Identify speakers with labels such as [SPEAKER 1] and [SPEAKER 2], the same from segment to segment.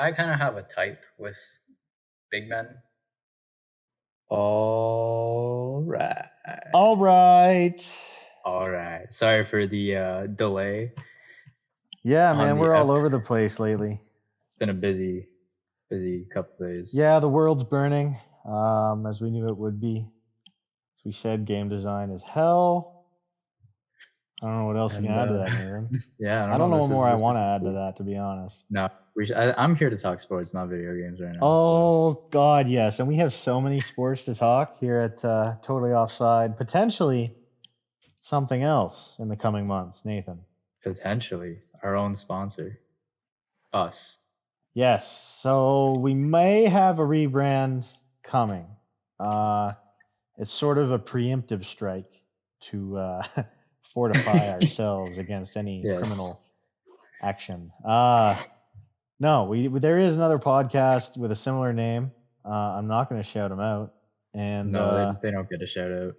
[SPEAKER 1] I kind of have a type with big men.
[SPEAKER 2] All right.
[SPEAKER 3] All right.
[SPEAKER 1] All right. Sorry for the delay.
[SPEAKER 3] Yeah,
[SPEAKER 1] On
[SPEAKER 3] man,
[SPEAKER 1] the
[SPEAKER 3] we're all
[SPEAKER 1] ep-
[SPEAKER 3] over the place lately.
[SPEAKER 1] It's been a busy couple days.
[SPEAKER 3] Yeah, the world's burning, as we knew it would be. As we said, game design is hell. I don't know what else you can add to that, Miriam.
[SPEAKER 1] Yeah,
[SPEAKER 3] I don't know what more I
[SPEAKER 1] this
[SPEAKER 3] want to
[SPEAKER 1] is
[SPEAKER 3] add to
[SPEAKER 1] cool.
[SPEAKER 3] that, to be honest.
[SPEAKER 1] No, I'm here to talk sports, not video games right now. so-
[SPEAKER 3] Oh, God, yes. And we have so many sports to talk here at Totally Offside. Potentially something else in the coming months, Nathan.
[SPEAKER 1] Potentially our own sponsor, us.
[SPEAKER 3] Yes. So we may have a rebrand coming. It's sort of a preemptive strike to fortify ourselves against any
[SPEAKER 1] Yes.
[SPEAKER 3] criminal action. No, there is another podcast with a similar name. I'm not going to shout them out. And
[SPEAKER 1] No, they don't get a shout out.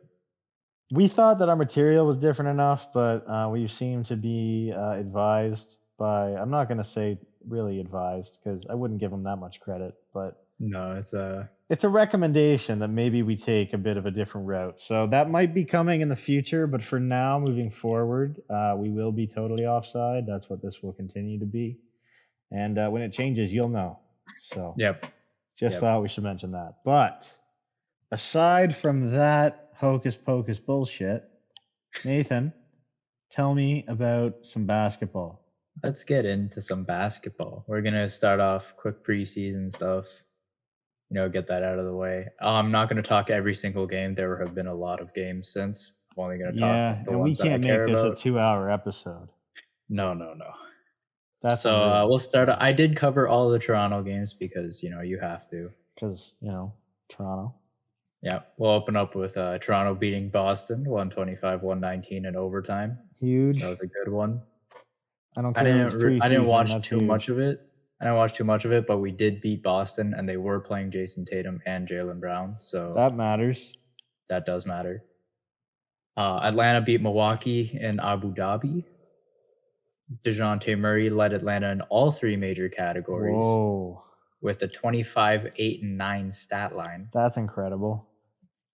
[SPEAKER 3] we thought that our material was different enough, but we seem to be advised by, I'm not going to say really advised because I wouldn't give them that much credit, but
[SPEAKER 1] No, it's
[SPEAKER 3] a recommendation that maybe we take a bit of a different route. So that might be coming in the future, but for now, moving forward, we will be totally offside. That's what this will continue to be. And when it changes, you'll know. So
[SPEAKER 1] Yep.
[SPEAKER 3] Thought we should mention that. But aside from that hocus pocus bullshit, Nathan, tell me about some basketball.
[SPEAKER 1] Let's get into some basketball. We're gonna start off quick preseason stuff. Get that out of the way. I'm not going to talk every single game. There have been a lot of games since. I'm only going to talk the
[SPEAKER 3] and
[SPEAKER 1] ones
[SPEAKER 3] we can't
[SPEAKER 1] that I care
[SPEAKER 3] make this
[SPEAKER 1] about.
[SPEAKER 3] a 2-hour episode.
[SPEAKER 1] No.
[SPEAKER 3] That's
[SPEAKER 1] so we'll start. I did cover all the Toronto games because you have to.
[SPEAKER 3] Because Toronto.
[SPEAKER 1] Yeah, we'll open up with Toronto beating Boston 125-119 in overtime.
[SPEAKER 3] Huge.
[SPEAKER 1] That was a good one.
[SPEAKER 3] I don't care.
[SPEAKER 1] I didn't watch too much of it. I didn't watch too much of it, but we did beat Boston, and they were playing Jason Tatum and Jaylen Brown, so
[SPEAKER 3] that matters.
[SPEAKER 1] That does matter. Atlanta beat Milwaukee in Abu Dhabi. DeJounte Murray led Atlanta in all three major categories.
[SPEAKER 3] Whoa.
[SPEAKER 1] With a 25, 8, and 9 stat line.
[SPEAKER 3] That's incredible.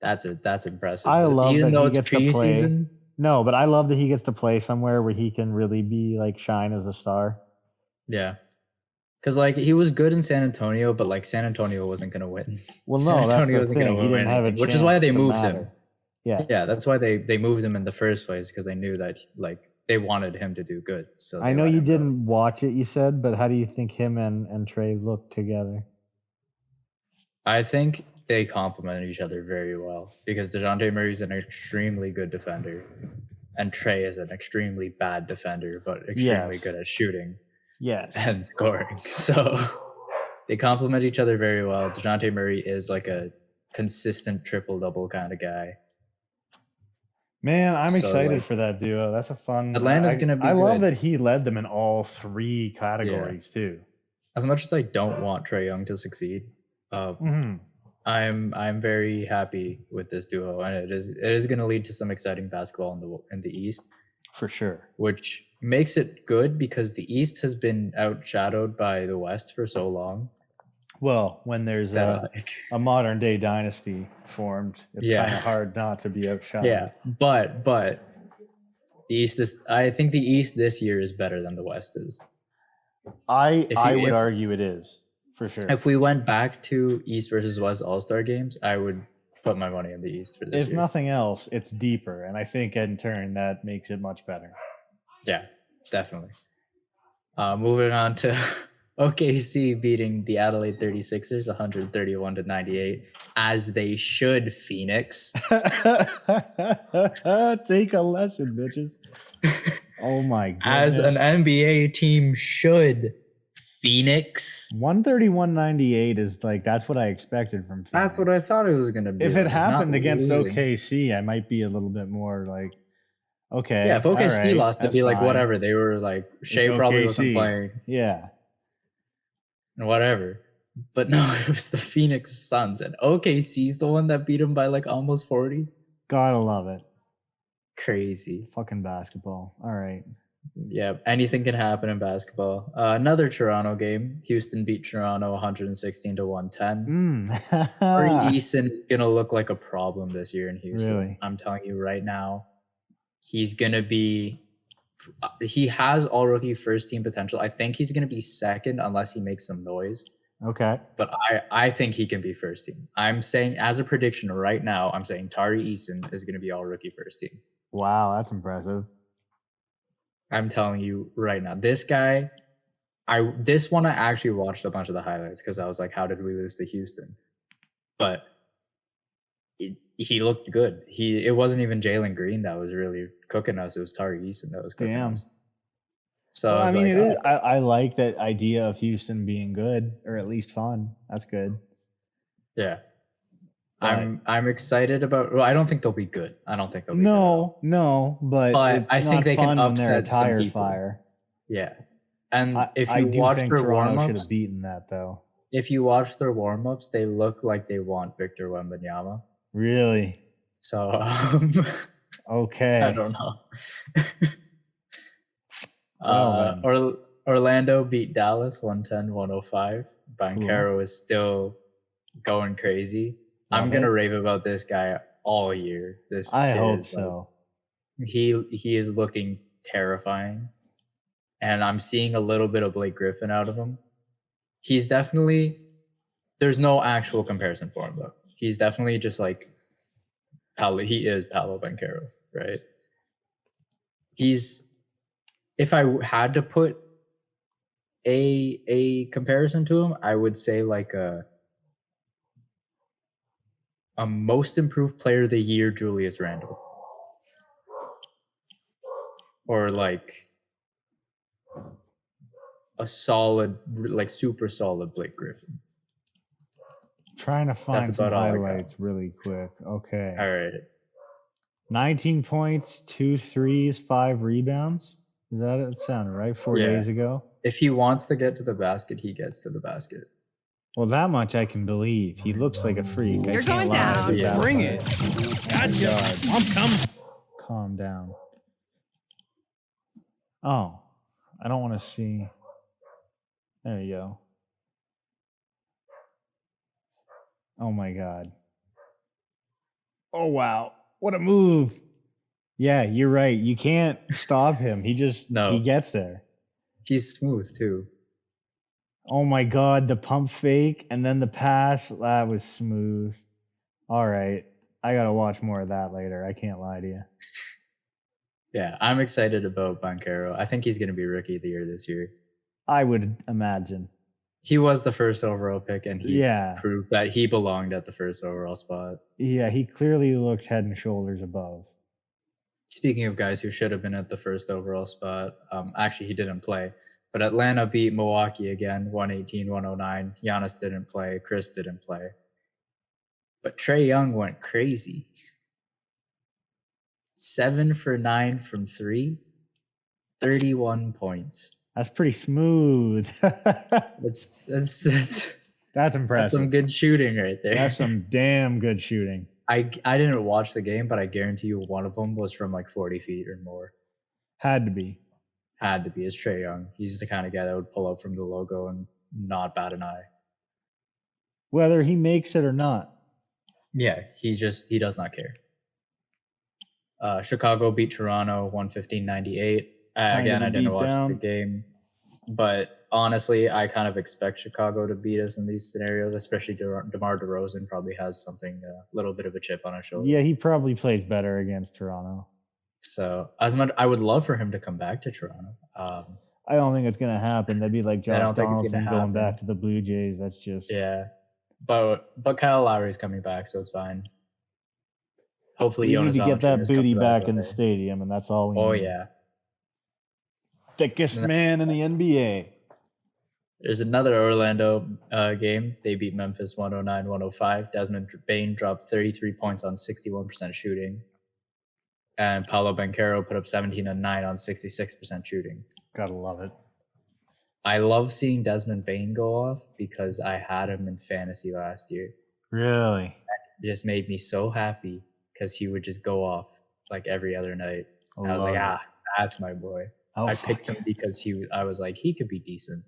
[SPEAKER 1] That's impressive.
[SPEAKER 3] I love
[SPEAKER 1] Even
[SPEAKER 3] that
[SPEAKER 1] though
[SPEAKER 3] he
[SPEAKER 1] it's
[SPEAKER 3] gets
[SPEAKER 1] preseason.
[SPEAKER 3] To play. No, but I love that he gets to play somewhere where he can really be shine as a star.
[SPEAKER 1] Yeah. Because he was good in San Antonio, but San Antonio wasn't going to win.
[SPEAKER 3] Well,
[SPEAKER 1] San
[SPEAKER 3] no,
[SPEAKER 1] Antonio
[SPEAKER 3] that's the thing. He didn't have a chance,
[SPEAKER 1] which is why they moved
[SPEAKER 3] matter.
[SPEAKER 1] him.
[SPEAKER 3] Yeah,
[SPEAKER 1] that's why they moved him in the first place, because they knew that they wanted him to do good. So
[SPEAKER 3] I know you didn't watch it, you said, but how do you think him and Trey look together?
[SPEAKER 1] I think they complement each other very well because DeJounte Murray is an extremely good defender, and Trey is an extremely bad defender, but extremely good at shooting.
[SPEAKER 3] Yes.
[SPEAKER 1] And scoring. So they complement each other very well. DeJounte Murray is a consistent triple-double kind of guy.
[SPEAKER 3] Man, I'm excited for that duo. That's a fun.
[SPEAKER 1] Atlanta's gonna be.
[SPEAKER 3] I love that he led them in all three categories too.
[SPEAKER 1] As much as I don't want Trae Young to succeed, I'm very happy with this duo, and it is going to lead to some exciting basketball in the East,
[SPEAKER 3] for sure.
[SPEAKER 1] Which makes it good because the East has been outshadowed by the West for so long.
[SPEAKER 3] Well, when there's a modern day dynasty formed, it's kind of hard not to be outshadowed.
[SPEAKER 1] Yeah, but the East is. I think the East this year is better than the West is.
[SPEAKER 3] I would argue it is, for sure.
[SPEAKER 1] If we went back to East versus West All-Star games, I would put my money in the East for this year.
[SPEAKER 3] If nothing else, it's deeper, and I think in turn that makes it much better.
[SPEAKER 1] Yeah, definitely. Moving on to OKC beating the Adelaide 36ers 131-98, as they should, Phoenix.
[SPEAKER 3] Take a lesson, bitches. Oh my goodness.
[SPEAKER 1] As an NBA team should, Phoenix.
[SPEAKER 3] 131-98 is that's what I expected from Phoenix.
[SPEAKER 1] That's what I thought it was going to be.
[SPEAKER 3] If it happened against OKC, I might be a little bit more okay.
[SPEAKER 1] Yeah, if OKC lost, it'd be fine. Whatever. They were Shea probably wasn't playing.
[SPEAKER 3] Yeah.
[SPEAKER 1] And whatever. But no, it was the Phoenix Suns, and OKC's the one that beat them by almost 40.
[SPEAKER 3] Gotta love it.
[SPEAKER 1] Crazy.
[SPEAKER 3] Fucking basketball. All right.
[SPEAKER 1] Yeah, anything can happen in basketball. Another Toronto game. Houston beat Toronto 116 to 110. Corey
[SPEAKER 3] Mm.
[SPEAKER 1] Eason is gonna look like a problem this year in Houston.
[SPEAKER 3] Really?
[SPEAKER 1] I'm telling you right now, he's gonna be. He has all rookie first team potential. I think he's gonna be second unless he makes some noise.
[SPEAKER 3] Okay.
[SPEAKER 1] But I think he can be first team. I'm saying as a prediction right now, I'm saying Tari Eason is gonna be all rookie first team.
[SPEAKER 3] Wow, that's impressive.
[SPEAKER 1] I'm telling you right now, this guy. This one I actually watched a bunch of the highlights because I was like, how did we lose to Houston? But he looked good. It wasn't even Jalen Green that was really cooking us. It was Tari Eason that was cooking
[SPEAKER 3] Damn.
[SPEAKER 1] us. So
[SPEAKER 3] Well,
[SPEAKER 1] I
[SPEAKER 3] I
[SPEAKER 1] was
[SPEAKER 3] mean,
[SPEAKER 1] like,
[SPEAKER 3] it is. I like that idea of Houston being good or at least fun. That's good.
[SPEAKER 1] yeah.
[SPEAKER 3] But
[SPEAKER 1] I'm excited about. Well, I don't think they'll be good. I don't think they'll be good at all.
[SPEAKER 3] no, but
[SPEAKER 1] But
[SPEAKER 3] it's
[SPEAKER 1] I think
[SPEAKER 3] not
[SPEAKER 1] they can
[SPEAKER 3] fun when they're a
[SPEAKER 1] upset some
[SPEAKER 3] tire
[SPEAKER 1] people.
[SPEAKER 3] fire.
[SPEAKER 1] Yeah. And if
[SPEAKER 3] I
[SPEAKER 1] you
[SPEAKER 3] do
[SPEAKER 1] watch
[SPEAKER 3] think
[SPEAKER 1] their
[SPEAKER 3] Toronto should
[SPEAKER 1] warmups,
[SPEAKER 3] have beaten that though.
[SPEAKER 1] if you watch their warmups, they look like they want Victor Wembanyama.
[SPEAKER 3] Really?
[SPEAKER 1] So
[SPEAKER 3] Okay.
[SPEAKER 1] I don't know.
[SPEAKER 3] Well then.
[SPEAKER 1] Orlando beat Dallas 110-105.
[SPEAKER 3] Cool.
[SPEAKER 1] Banchero is still going crazy. I'm gonna rave about this guy all year. This
[SPEAKER 3] I
[SPEAKER 1] kid
[SPEAKER 3] hope
[SPEAKER 1] is
[SPEAKER 3] so.
[SPEAKER 1] like, he is looking terrifying, and I'm seeing a little bit of Blake Griffin out of him. He's definitely there's no actual comparison for him though. He's definitely just like he is Paolo Banchero, right? He's if I had to put a comparison to him, I would say like a most improved player of the year, Julius Randle, or like a solid, like super solid Blake Griffin.
[SPEAKER 3] Trying to find
[SPEAKER 1] That's
[SPEAKER 3] some
[SPEAKER 1] about all I got.
[SPEAKER 3] highlights really quick. Okay.
[SPEAKER 1] All right.
[SPEAKER 3] 19 points, 2 threes, 5 rebounds. Is that it? Sounded right? 4
[SPEAKER 1] Yeah.
[SPEAKER 3] days ago.
[SPEAKER 1] If he wants to get to the basket, he gets to the basket.
[SPEAKER 3] Well, that much I can believe. He looks like a freak.
[SPEAKER 4] You're
[SPEAKER 3] I can't
[SPEAKER 4] going
[SPEAKER 3] lie
[SPEAKER 4] down.
[SPEAKER 3] about that
[SPEAKER 2] Bring
[SPEAKER 3] part.
[SPEAKER 2] it. Gotcha.
[SPEAKER 3] God.
[SPEAKER 2] I'm coming.
[SPEAKER 3] Calm down. Oh, I don't want to see. There you go. Oh my God. Oh wow. What a move. Yeah, you're right. You can't stop him. He just
[SPEAKER 1] No.
[SPEAKER 3] he gets there.
[SPEAKER 1] He's smooth too.
[SPEAKER 3] Oh my God, the pump fake and then the pass, that was smooth. All right. I got to watch more of that later. I can't lie to you.
[SPEAKER 1] Yeah, I'm excited about Banchero. I think he's going to be rookie of the year this year.
[SPEAKER 3] I would imagine.
[SPEAKER 1] He was the first overall pick, and he
[SPEAKER 3] Yeah.
[SPEAKER 1] proved that he belonged at the first overall spot.
[SPEAKER 3] Yeah, he clearly looked head and shoulders above.
[SPEAKER 1] Speaking of guys who should have been at the first overall spot, actually he didn't play, but Atlanta beat Milwaukee again, 118-109. Giannis didn't play. Chris didn't play. But Trae Young went crazy. 7 for 9 from 3, 31 points.
[SPEAKER 3] That's pretty smooth.
[SPEAKER 1] That's
[SPEAKER 3] That's
[SPEAKER 1] that's
[SPEAKER 3] impressive.
[SPEAKER 1] some good shooting right there.
[SPEAKER 3] That's some damn good shooting.
[SPEAKER 1] I didn't watch the game, but I guarantee you one of them was from like 40 feet or more.
[SPEAKER 3] Had to be.
[SPEAKER 1] Had to be. It's Trae Young. He's the kind of guy that would pull up from the logo and not bat an eye.
[SPEAKER 3] Whether he makes it or not.
[SPEAKER 1] Yeah, he does not care. Chicago beat Toronto 115-98. Again, I didn't watch the game, but honestly, I kind of expect Chicago to beat us in these scenarios, especially DeMar DeRozan probably has something, a little bit of a chip on his shoulder.
[SPEAKER 3] Yeah, he probably plays better against Toronto.
[SPEAKER 1] So as much, I would love for him to come back to Toronto.
[SPEAKER 3] I don't think it's going to happen. That'd be like Josh Donaldson going back to the Blue Jays. That's just...
[SPEAKER 1] Yeah. But Kyle Lowry's coming back, so it's fine. Hopefully,
[SPEAKER 3] we need to get that booty back in the stadium, and that's all we need.
[SPEAKER 1] Oh, yeah.
[SPEAKER 3] Thickest man in the NBA.
[SPEAKER 1] There's another Orlando game. They beat Memphis 109-105. Desmond Bane dropped 33 points on 61% shooting. And Paolo Banchero put up 17 and 9 on 66% shooting.
[SPEAKER 3] Gotta love it.
[SPEAKER 1] I love seeing Desmond Bane go off because I had him in fantasy last year.
[SPEAKER 3] Really?
[SPEAKER 1] It just made me so happy because he would just go off like every other night. And I was like, that's my boy.
[SPEAKER 3] Oh,
[SPEAKER 1] I
[SPEAKER 3] fuck.
[SPEAKER 1] picked him because I was like, he could be decent.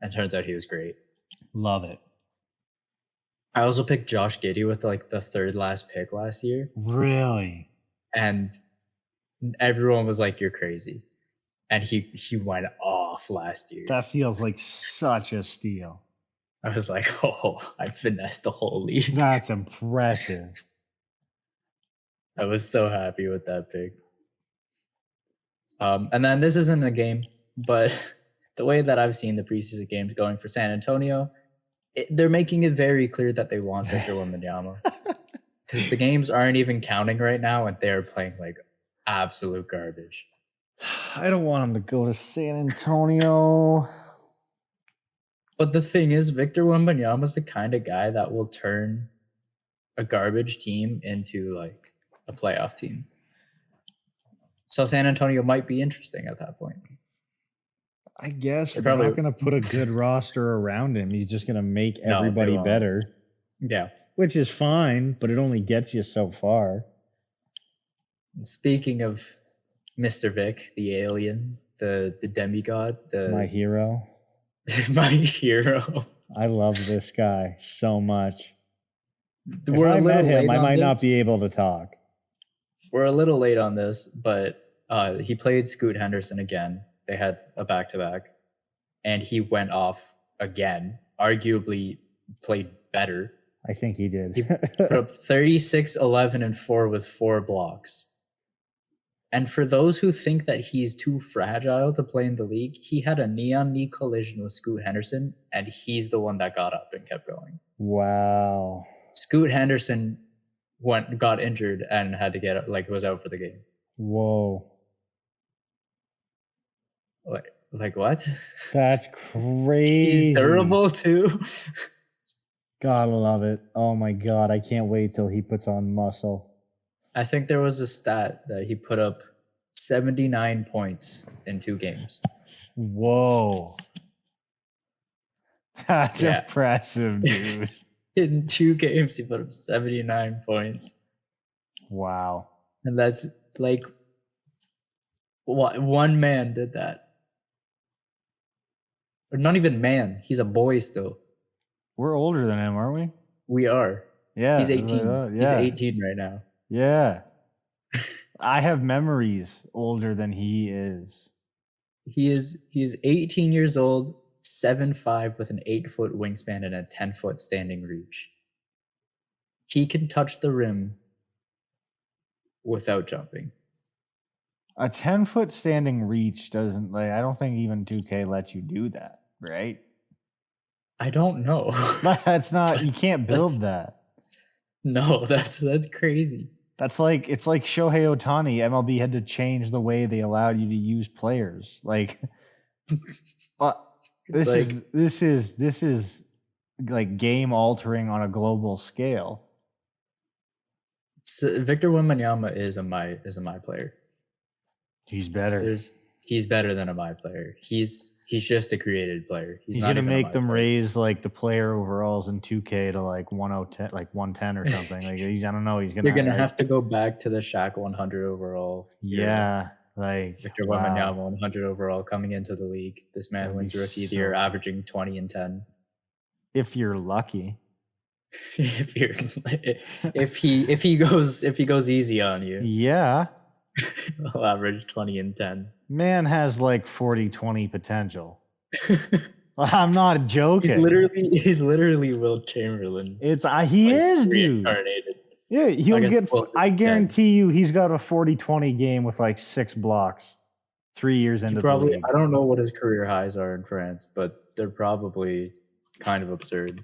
[SPEAKER 1] And turns out he was great.
[SPEAKER 3] Love it.
[SPEAKER 1] I also picked Josh Giddey with like the third last pick last year.
[SPEAKER 3] Really?
[SPEAKER 1] And everyone was like, you're crazy. And he went off last year.
[SPEAKER 3] That feels like such a steal.
[SPEAKER 1] I was like, oh, I finessed the whole league.
[SPEAKER 3] That's impressive.
[SPEAKER 1] I was so happy with that pick. And then this isn't a game, but the way that I've seen the preseason games going for San Antonio, they're making it very clear that they want Victor Wembanyama. Because the games aren't even counting right now, and they're playing like absolute garbage.
[SPEAKER 3] I don't want him to go to San Antonio.
[SPEAKER 1] But the thing is, Victor Wembanyama is the kind of guy that will turn a garbage team into like a playoff team. So San Antonio might be interesting at that point.
[SPEAKER 3] I guess
[SPEAKER 1] They're
[SPEAKER 3] they're
[SPEAKER 1] probably-
[SPEAKER 3] not going to put a good roster around him. He's just going to make
[SPEAKER 1] No, they
[SPEAKER 3] everybody
[SPEAKER 1] won't.
[SPEAKER 3] better,
[SPEAKER 1] Yeah.
[SPEAKER 3] which is fine, but it only gets you so far.
[SPEAKER 1] And speaking of Mr. Vic, the alien, the demigod,
[SPEAKER 3] My hero.
[SPEAKER 1] my hero.
[SPEAKER 3] I love this guy so much. If
[SPEAKER 1] We're
[SPEAKER 3] I
[SPEAKER 1] a little
[SPEAKER 3] met him,
[SPEAKER 1] late
[SPEAKER 3] I
[SPEAKER 1] on
[SPEAKER 3] might not
[SPEAKER 1] this.
[SPEAKER 3] be able to talk.
[SPEAKER 1] We're a little late on this, but he played Scoot Henderson again. They had a back-to-back, and he went off again. Arguably played better.
[SPEAKER 3] I think he did.
[SPEAKER 1] He put up 36, 11, and 4 with 4 blocks. And for those who think that he's too fragile to play in the league, he had a knee-on-knee collision with Scoot Henderson, and he's the one that got up and kept going.
[SPEAKER 3] Wow.
[SPEAKER 1] Scoot Henderson got injured and had to get was out for the game.
[SPEAKER 3] Whoa.
[SPEAKER 1] Like what?
[SPEAKER 3] That's crazy.
[SPEAKER 1] He's durable too.
[SPEAKER 3] Gotta love it. Oh my god, I can't wait till he puts on muscle.
[SPEAKER 1] I think there was a stat that he put up 79 points in 2 games.
[SPEAKER 3] Whoa. That's
[SPEAKER 1] Yeah.
[SPEAKER 3] impressive, dude.
[SPEAKER 1] In 2 games, he put up 79 points.
[SPEAKER 3] Wow.
[SPEAKER 1] And that's like what one man did that. Or not even man, he's a boy still.
[SPEAKER 3] We're older than him, aren't we?
[SPEAKER 1] We are.
[SPEAKER 3] Yeah.
[SPEAKER 1] He's 18.
[SPEAKER 3] Yeah.
[SPEAKER 1] He's 18 right now.
[SPEAKER 3] Yeah. I have memories older than he is.
[SPEAKER 1] He is 18 years old, 7'5" with an 8-foot wingspan and a 10-foot standing reach. He can touch the rim without jumping.
[SPEAKER 3] A 10-foot standing reach doesn't I don't think even 2K lets you do that, right?
[SPEAKER 1] I don't know.
[SPEAKER 3] That's not you can't build that.
[SPEAKER 1] No, that's crazy.
[SPEAKER 3] It's like Shohei Ohtani. MLB had to change the way they allowed you to use players. Like, this is like game altering on a global scale.
[SPEAKER 1] Victor Wembanyama is a my player.
[SPEAKER 3] He's better.
[SPEAKER 1] He's better than a my player. He's just a created player.
[SPEAKER 3] He's
[SPEAKER 1] not
[SPEAKER 3] gonna
[SPEAKER 1] even a
[SPEAKER 3] make
[SPEAKER 1] my
[SPEAKER 3] them
[SPEAKER 1] player.
[SPEAKER 3] raise like the player overalls in 2K to like 110, like 110 or something. Like I don't know.
[SPEAKER 1] You're gonna have to go back to the Shaq 100 overall.
[SPEAKER 3] Yeah, like
[SPEAKER 1] Victor
[SPEAKER 3] wow.
[SPEAKER 1] Wembanyama 100 overall coming into the league. This man
[SPEAKER 3] That'd
[SPEAKER 1] wins
[SPEAKER 3] be
[SPEAKER 1] Rookie of the Year,
[SPEAKER 3] so-
[SPEAKER 1] averaging 20 and 10.
[SPEAKER 3] If you're lucky.
[SPEAKER 1] if he goes easy on you,
[SPEAKER 3] Yeah.
[SPEAKER 1] he'll average 20 and 10.
[SPEAKER 3] Man has like 40-20 potential. I'm not joking.
[SPEAKER 1] He's literally Will Chamberlain.
[SPEAKER 3] He is, dude.
[SPEAKER 1] Reincarnated.
[SPEAKER 3] Yeah, he'll
[SPEAKER 1] guess
[SPEAKER 3] get.
[SPEAKER 1] both
[SPEAKER 3] I
[SPEAKER 1] is
[SPEAKER 3] guarantee you, he's got a 40-20 game with like 6 blocks. 3 years into the league.
[SPEAKER 1] I don't know what his career highs are in France, but they're probably kind of absurd.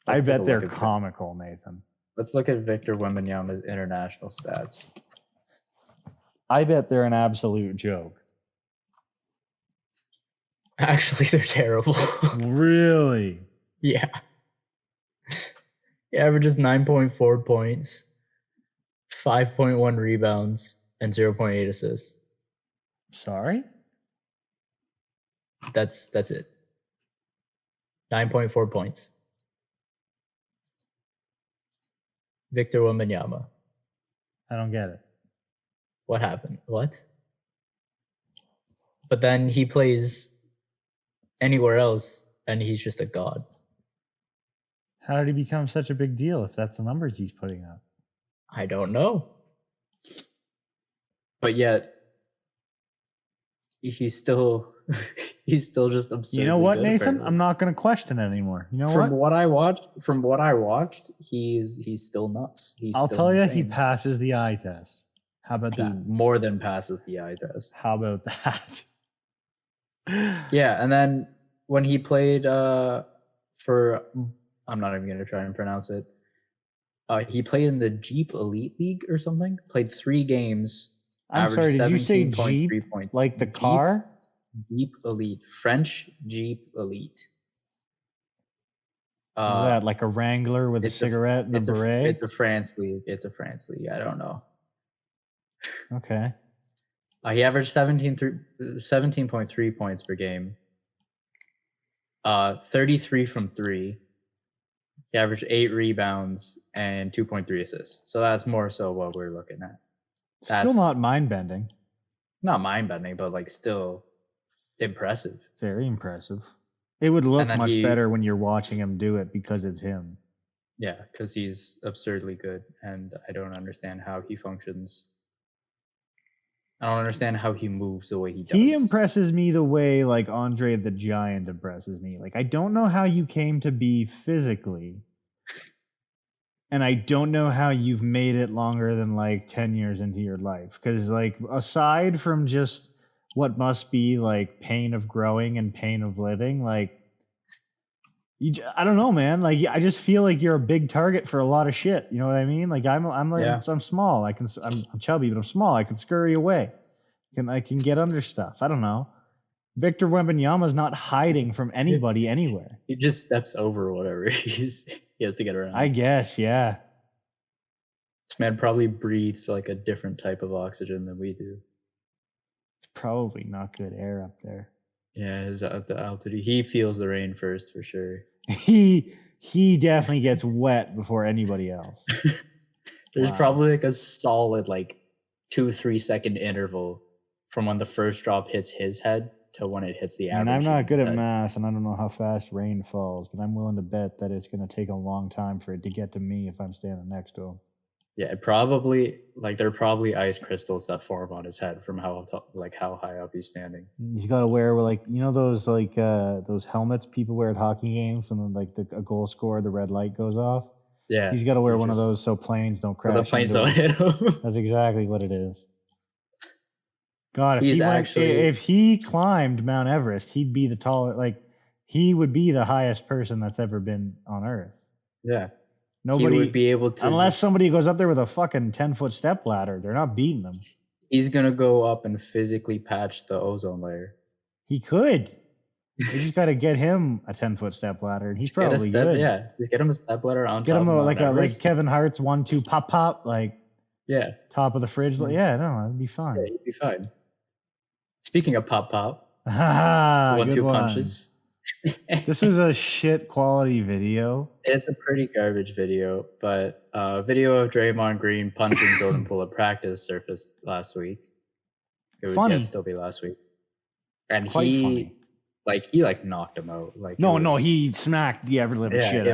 [SPEAKER 3] I bet they're comical, Nathan.
[SPEAKER 1] Let's look at Victor Wembanyama's international stats.
[SPEAKER 3] I bet they're an absolute joke.
[SPEAKER 1] Actually, they're terrible.
[SPEAKER 3] Really?
[SPEAKER 1] Yeah. He averages 9.4 points, 5.1 rebounds, and 0.8 assists.
[SPEAKER 3] Sorry?
[SPEAKER 1] That's it. 9.4 points. Victor Wembanyama.
[SPEAKER 3] I don't get it.
[SPEAKER 1] What happened? What? But then he plays anywhere else, and he's just a god.
[SPEAKER 3] How did he become such a big deal if that's the numbers he's putting up?
[SPEAKER 1] I don't know. But yet, he's still just absurdly
[SPEAKER 3] You know what,
[SPEAKER 1] good,
[SPEAKER 3] Nathan?
[SPEAKER 1] apparently.
[SPEAKER 3] I'm not going to question it anymore. You know
[SPEAKER 1] From
[SPEAKER 3] what?
[SPEAKER 1] what I watched, he's still nuts.
[SPEAKER 3] I'll
[SPEAKER 1] still
[SPEAKER 3] tell you,
[SPEAKER 1] insane.
[SPEAKER 3] he passes the eye test. How about
[SPEAKER 1] He
[SPEAKER 3] that?
[SPEAKER 1] more than passes the eye test.
[SPEAKER 3] How about that?
[SPEAKER 1] Yeah, and then when he played for, I'm not even going to try and pronounce it. He played in the Jeep Elite League or something. Played 3 games.
[SPEAKER 3] I'm sorry, did you say
[SPEAKER 1] 17.3
[SPEAKER 3] Jeep?
[SPEAKER 1] points.
[SPEAKER 3] Like the car?
[SPEAKER 1] Jeep Elite. French Jeep Elite.
[SPEAKER 3] Is that like a Wrangler with a cigarette and a beret?
[SPEAKER 1] It's a France league. It's a France league. I don't know.
[SPEAKER 3] Okay.
[SPEAKER 1] He averaged 17.3 points per game. 33 from 3. He averaged 8 rebounds and 2.3 assists. So that's more so what we're looking at.
[SPEAKER 3] Still not mind-bending.
[SPEAKER 1] Not mind-bending, but like still impressive.
[SPEAKER 3] Very impressive. It would look much
[SPEAKER 1] he-
[SPEAKER 3] better when you're watching him do it because it's him.
[SPEAKER 1] Yeah, because he's absurdly good, and I don't understand how he functions. I don't understand how he moves the way he does.
[SPEAKER 3] He impresses me the way like Andre the Giant impresses me. Like I don't know how you came to be physically. And I don't know how you've made it longer than like 10 years into your life. Because like aside from just what must be like pain of growing and pain of living, like I don't know, man. Like I just feel like you're a big target for a lot of shit. You know what I mean? Like I'm small. I'm chubby, but I'm small. I can scurry away. I can get under stuff. I don't know. Victor Wembanyama's not hiding from anybody anywhere.
[SPEAKER 1] He just steps over whatever he has to get around.
[SPEAKER 3] I guess, yeah.
[SPEAKER 1] This man probably breathes like a different type of oxygen than we do.
[SPEAKER 3] It's probably not good air up there.
[SPEAKER 1] Yeah, at the altitude. He feels the rain first for sure.
[SPEAKER 3] He definitely gets wet before anybody else.
[SPEAKER 1] There's probably like a solid like 2-3 second interval from when the first drop hits his head to when it hits the average.
[SPEAKER 3] And I'm not good at math, and I don't know how fast rain falls, but I'm willing to bet that it's going to take a long time for it to get to me if I'm standing next to him.
[SPEAKER 1] Yeah, it probably there are probably ice crystals that form on his head from how high up he's standing.
[SPEAKER 3] He's got to wear those helmets people wear at hockey games, and then a goal scorer, the red light goes off.
[SPEAKER 1] Yeah,
[SPEAKER 3] he's got to wear one of those so planes don't crash.
[SPEAKER 1] So the planes don't hit him.
[SPEAKER 3] That's exactly what it is. God, if if he climbed Mount Everest, he'd be the tallest. He would be the highest person that's ever been on Earth.
[SPEAKER 1] Yeah.
[SPEAKER 3] Nobody
[SPEAKER 1] would be able to,
[SPEAKER 3] unless somebody goes up there with a fucking 10-foot step ladder. They're not beating him.
[SPEAKER 1] He's gonna go up and physically patch the ozone layer.
[SPEAKER 3] He could. They just got to get him a 10-foot step ladder, and he's probably good.
[SPEAKER 1] Yeah, just get him a step ladder on
[SPEAKER 3] get
[SPEAKER 1] top.
[SPEAKER 3] Get him
[SPEAKER 1] like
[SPEAKER 3] Kevin Hart's 1-2 pop,
[SPEAKER 1] yeah,
[SPEAKER 3] top of the fridge.
[SPEAKER 1] Mm-hmm.
[SPEAKER 3] Yeah, no, that'd be fine.
[SPEAKER 1] Yeah, he'd be fine. Speaking of pop,
[SPEAKER 3] 1-2
[SPEAKER 1] punches.
[SPEAKER 3] This was a shit quality video.
[SPEAKER 1] It's a pretty garbage video, but video of Draymond Green punching Jordan Poole at practice surfaced last week. It would still be last week, and he knocked him out.
[SPEAKER 3] He smacked the ever living shit.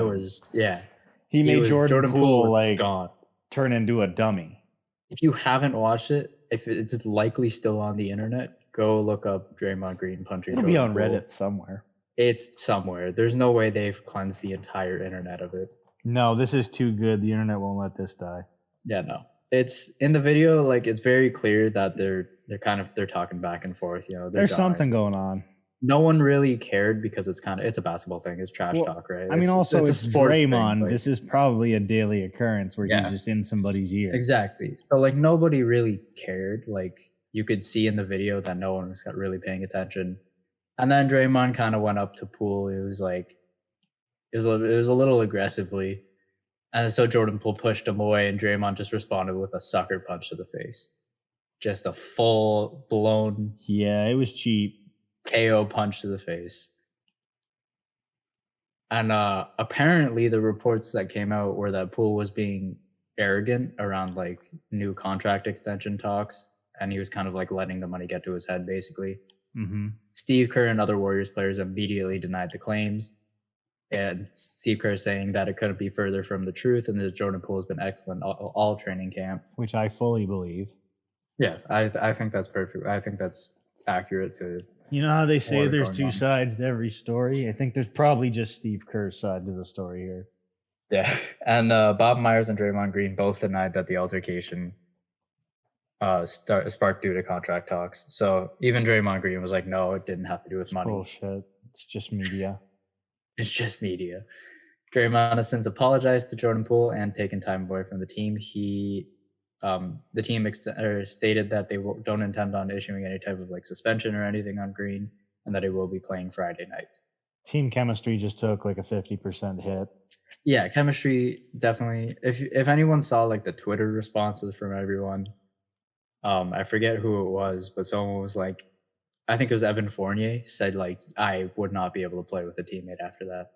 [SPEAKER 3] He made Jordan Poole
[SPEAKER 1] gone.
[SPEAKER 3] Turn into a dummy.
[SPEAKER 1] If you haven't watched it, if it's likely still on the internet, go look up Draymond Green punching.
[SPEAKER 3] It'll be on Reddit somewhere.
[SPEAKER 1] It's somewhere. There's no way they've cleansed the entire internet of it.
[SPEAKER 3] No, this is too good. The internet won't let this die.
[SPEAKER 1] Yeah, no. It's in the video. It's very clear that they're talking back and forth.
[SPEAKER 3] There's something going on.
[SPEAKER 1] No one really cared because it's a basketball thing. It's trash talk, right?
[SPEAKER 3] It's a sports Draymond. Thing, this is probably a daily occurrence where he's just in somebody's ear.
[SPEAKER 1] Exactly. So nobody really cared. You could see in the video that no one was really paying attention. And then Draymond kind of went up to Poole. It was a little aggressively. And so Jordan Poole pushed him away, and Draymond just responded with a sucker punch to the face. Just a full blown.
[SPEAKER 3] Yeah, it was cheap.
[SPEAKER 1] KO punch to the face. And apparently the reports that came out were that Poole was being arrogant around new contract extension talks, and he was kind of letting the money get to his head, basically.
[SPEAKER 3] Mm-hmm.
[SPEAKER 1] Steve Kerr and other Warriors players immediately denied the claims. And Steve Kerr saying that it couldn't be further from the truth, and that Jordan Poole has been excellent all training camp.
[SPEAKER 3] Which I fully believe.
[SPEAKER 1] Yeah, I think that's perfect. I think that's accurate to.
[SPEAKER 3] You know how they say
[SPEAKER 1] What
[SPEAKER 3] there's
[SPEAKER 1] going
[SPEAKER 3] two
[SPEAKER 1] on.
[SPEAKER 3] sides to every story? I think there's probably just Steve Kerr's side to the story here.
[SPEAKER 1] Yeah, and Bob Myers and Draymond Green both denied that the altercation sparked due to contract talks. So even Draymond Green was like, no, it didn't have to do with money.
[SPEAKER 3] Bullshit. It's just media.
[SPEAKER 1] It's just media. Draymond has since apologized to Jordan Poole and taken time away from the team. The team stated that they don't intend on issuing any type of like suspension or anything on Green, and that he will be playing Friday night.
[SPEAKER 3] Team chemistry just took like a 50% hit.
[SPEAKER 1] Yeah, chemistry definitely. If anyone saw like the Twitter responses from everyone, I forget who it was, but someone was like, I think it was Evan Fournier said like, I would not be able to play with a teammate after that.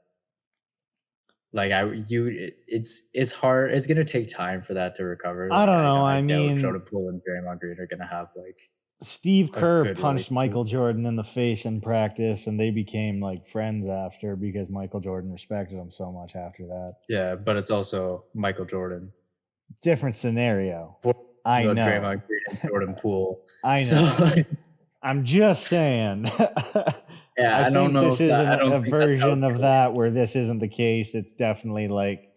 [SPEAKER 1] Like it's hard. It's gonna take time for that to recover.
[SPEAKER 3] I don't know.
[SPEAKER 1] I
[SPEAKER 3] I
[SPEAKER 1] doubt
[SPEAKER 3] mean,
[SPEAKER 1] Jordan Poole and Draymond Green are gonna have like
[SPEAKER 3] Steve Kerr
[SPEAKER 1] good
[SPEAKER 3] punched
[SPEAKER 1] relationship.
[SPEAKER 3] Michael Jordan in the face in practice, and they became like friends after because Michael Jordan respected him so much after that.
[SPEAKER 1] Yeah, but it's also Michael Jordan.
[SPEAKER 3] Different scenario. I know.
[SPEAKER 1] Draymond Green and Jordan Poole.
[SPEAKER 3] I know. So, I'm just saying.
[SPEAKER 1] Yeah, I don't know
[SPEAKER 3] this
[SPEAKER 1] if that, I
[SPEAKER 3] isn't
[SPEAKER 1] don't
[SPEAKER 3] a
[SPEAKER 1] think that's
[SPEAKER 3] version of that where this isn't the case. It's definitely like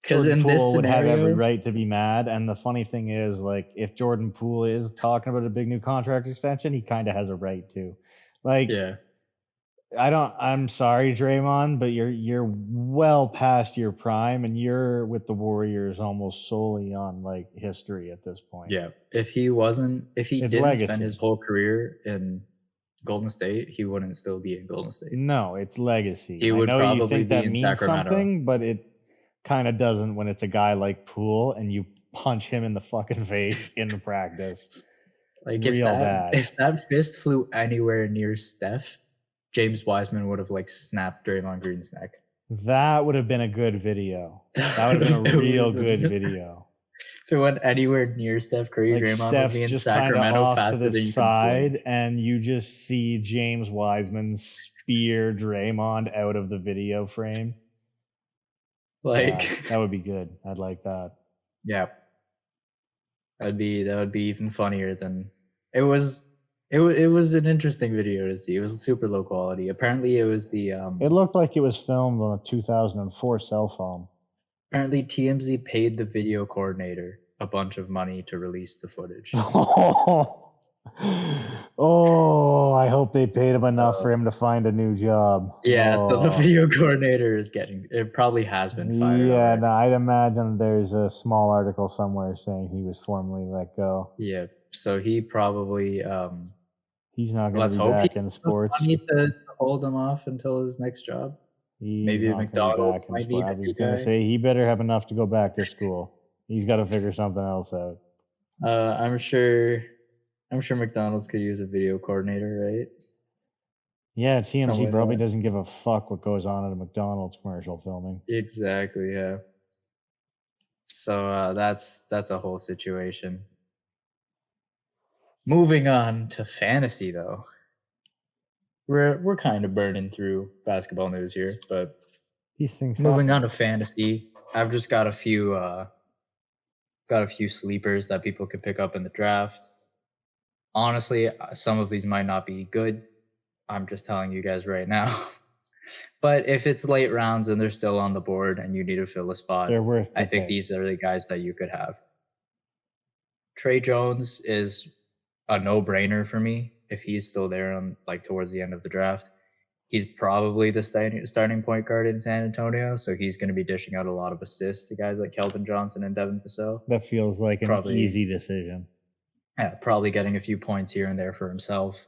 [SPEAKER 1] because
[SPEAKER 3] Jordan
[SPEAKER 1] in this
[SPEAKER 3] Poole would have every
[SPEAKER 1] scenario,
[SPEAKER 3] right to be mad. And the funny thing is, like, if Jordan Poole is talking about a big new contract extension, he kind of has a right to. Like,
[SPEAKER 1] yeah,
[SPEAKER 3] I'm sorry, Draymond, but you're well past your prime, and you're with the Warriors almost solely on like history at this point.
[SPEAKER 1] yeah. If he
[SPEAKER 3] It's
[SPEAKER 1] didn't
[SPEAKER 3] legacy.
[SPEAKER 1] spend his whole career in Golden State, he wouldn't still be in Golden State.
[SPEAKER 3] No, it's legacy.
[SPEAKER 1] He would
[SPEAKER 3] I know you
[SPEAKER 1] probably
[SPEAKER 3] think
[SPEAKER 1] be
[SPEAKER 3] that
[SPEAKER 1] in
[SPEAKER 3] means
[SPEAKER 1] Sacramento.
[SPEAKER 3] something, but it kind of doesn't when it's a guy like Poole and you punch him in the fucking face in practice.
[SPEAKER 1] Like
[SPEAKER 3] real bad.
[SPEAKER 1] If that fist flew anywhere near Steph, James Wiseman would have like snapped Draymond Green's neck.
[SPEAKER 3] That would have been a good video. That would have been a real good video.
[SPEAKER 1] If it went anywhere near Steph Curry,
[SPEAKER 3] Like
[SPEAKER 1] Draymond
[SPEAKER 3] Steph's
[SPEAKER 1] would be in
[SPEAKER 3] just
[SPEAKER 1] Sacramento
[SPEAKER 3] off
[SPEAKER 1] faster
[SPEAKER 3] to the
[SPEAKER 1] than you
[SPEAKER 3] side,
[SPEAKER 1] can
[SPEAKER 3] and you just see James Wiseman spear Draymond out of the video frame.
[SPEAKER 1] Like
[SPEAKER 3] yeah, that would be good. I'd like that.
[SPEAKER 1] Yeah, that would be even funnier than it was. It was an interesting video to see. It was super low quality. Apparently, it was the.
[SPEAKER 3] It looked like it was filmed on a 2004 cell phone.
[SPEAKER 1] Apparently, TMZ paid the video coordinator a bunch of money to release the footage.
[SPEAKER 3] Oh, I hope they paid him enough for him to find a new job.
[SPEAKER 1] Yeah, so the video coordinator is it probably has been fired.
[SPEAKER 3] Yeah, no, I'd imagine there's a small article somewhere saying he was formally let go.
[SPEAKER 1] Yeah, so he probably
[SPEAKER 3] he's not going to be back in sports.
[SPEAKER 1] Money to hold him off until his next job. Maybe McDonald's might need
[SPEAKER 3] I was going to say he better have enough to go back to school. He's got to figure something else out.
[SPEAKER 1] I'm sure McDonald's could use a video coordinator, right?
[SPEAKER 3] Yeah, TMZ probably doesn't give a fuck what goes on at a McDonald's commercial filming.
[SPEAKER 1] Exactly, yeah. So that's a whole situation. Moving on to fantasy, though. We're kind of burning through basketball news here, but
[SPEAKER 3] these things.
[SPEAKER 1] Moving on to fantasy, I've just got a few sleepers that people could pick up in the draft. Honestly, some of these might not be good. I'm just telling you guys right now. But if it's late rounds and they're still on the board and you need to fill a spot, I think these are the guys that you could have. Trey Jones is a no-brainer for me if he's still there on towards the end of the draft. He's probably the starting point guard in San Antonio, so he's going to be dishing out a lot of assists to guys like Keldon Johnson and Devin Vassell.
[SPEAKER 3] That feels like an easy decision.
[SPEAKER 1] Yeah, probably getting a few points here and there for himself.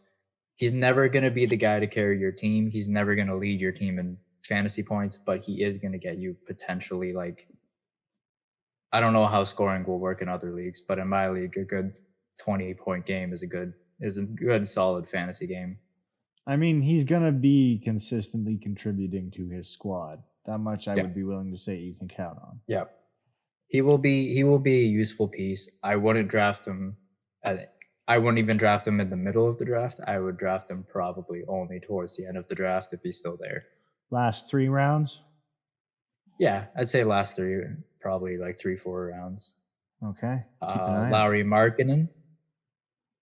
[SPEAKER 1] He's never going to be the guy to carry your team. He's never going to lead your team in fantasy points, but he is going to get you potentially I don't know how scoring will work in other leagues, but in my league, a good 20-point game is a good solid fantasy game.
[SPEAKER 3] I mean, he's going to be consistently contributing to his squad. That much I would be willing to say you can count on.
[SPEAKER 1] Yeah. He will be a useful piece. I wouldn't draft him I wouldn't even draft him in the middle of the draft. I would draft him probably only towards the end of the draft if he's still there.
[SPEAKER 3] Last 3 rounds?
[SPEAKER 1] Yeah, I'd say last 3, probably like 3-4 rounds.
[SPEAKER 3] Okay. Keep an eye on.
[SPEAKER 1] Lauri Markkanen.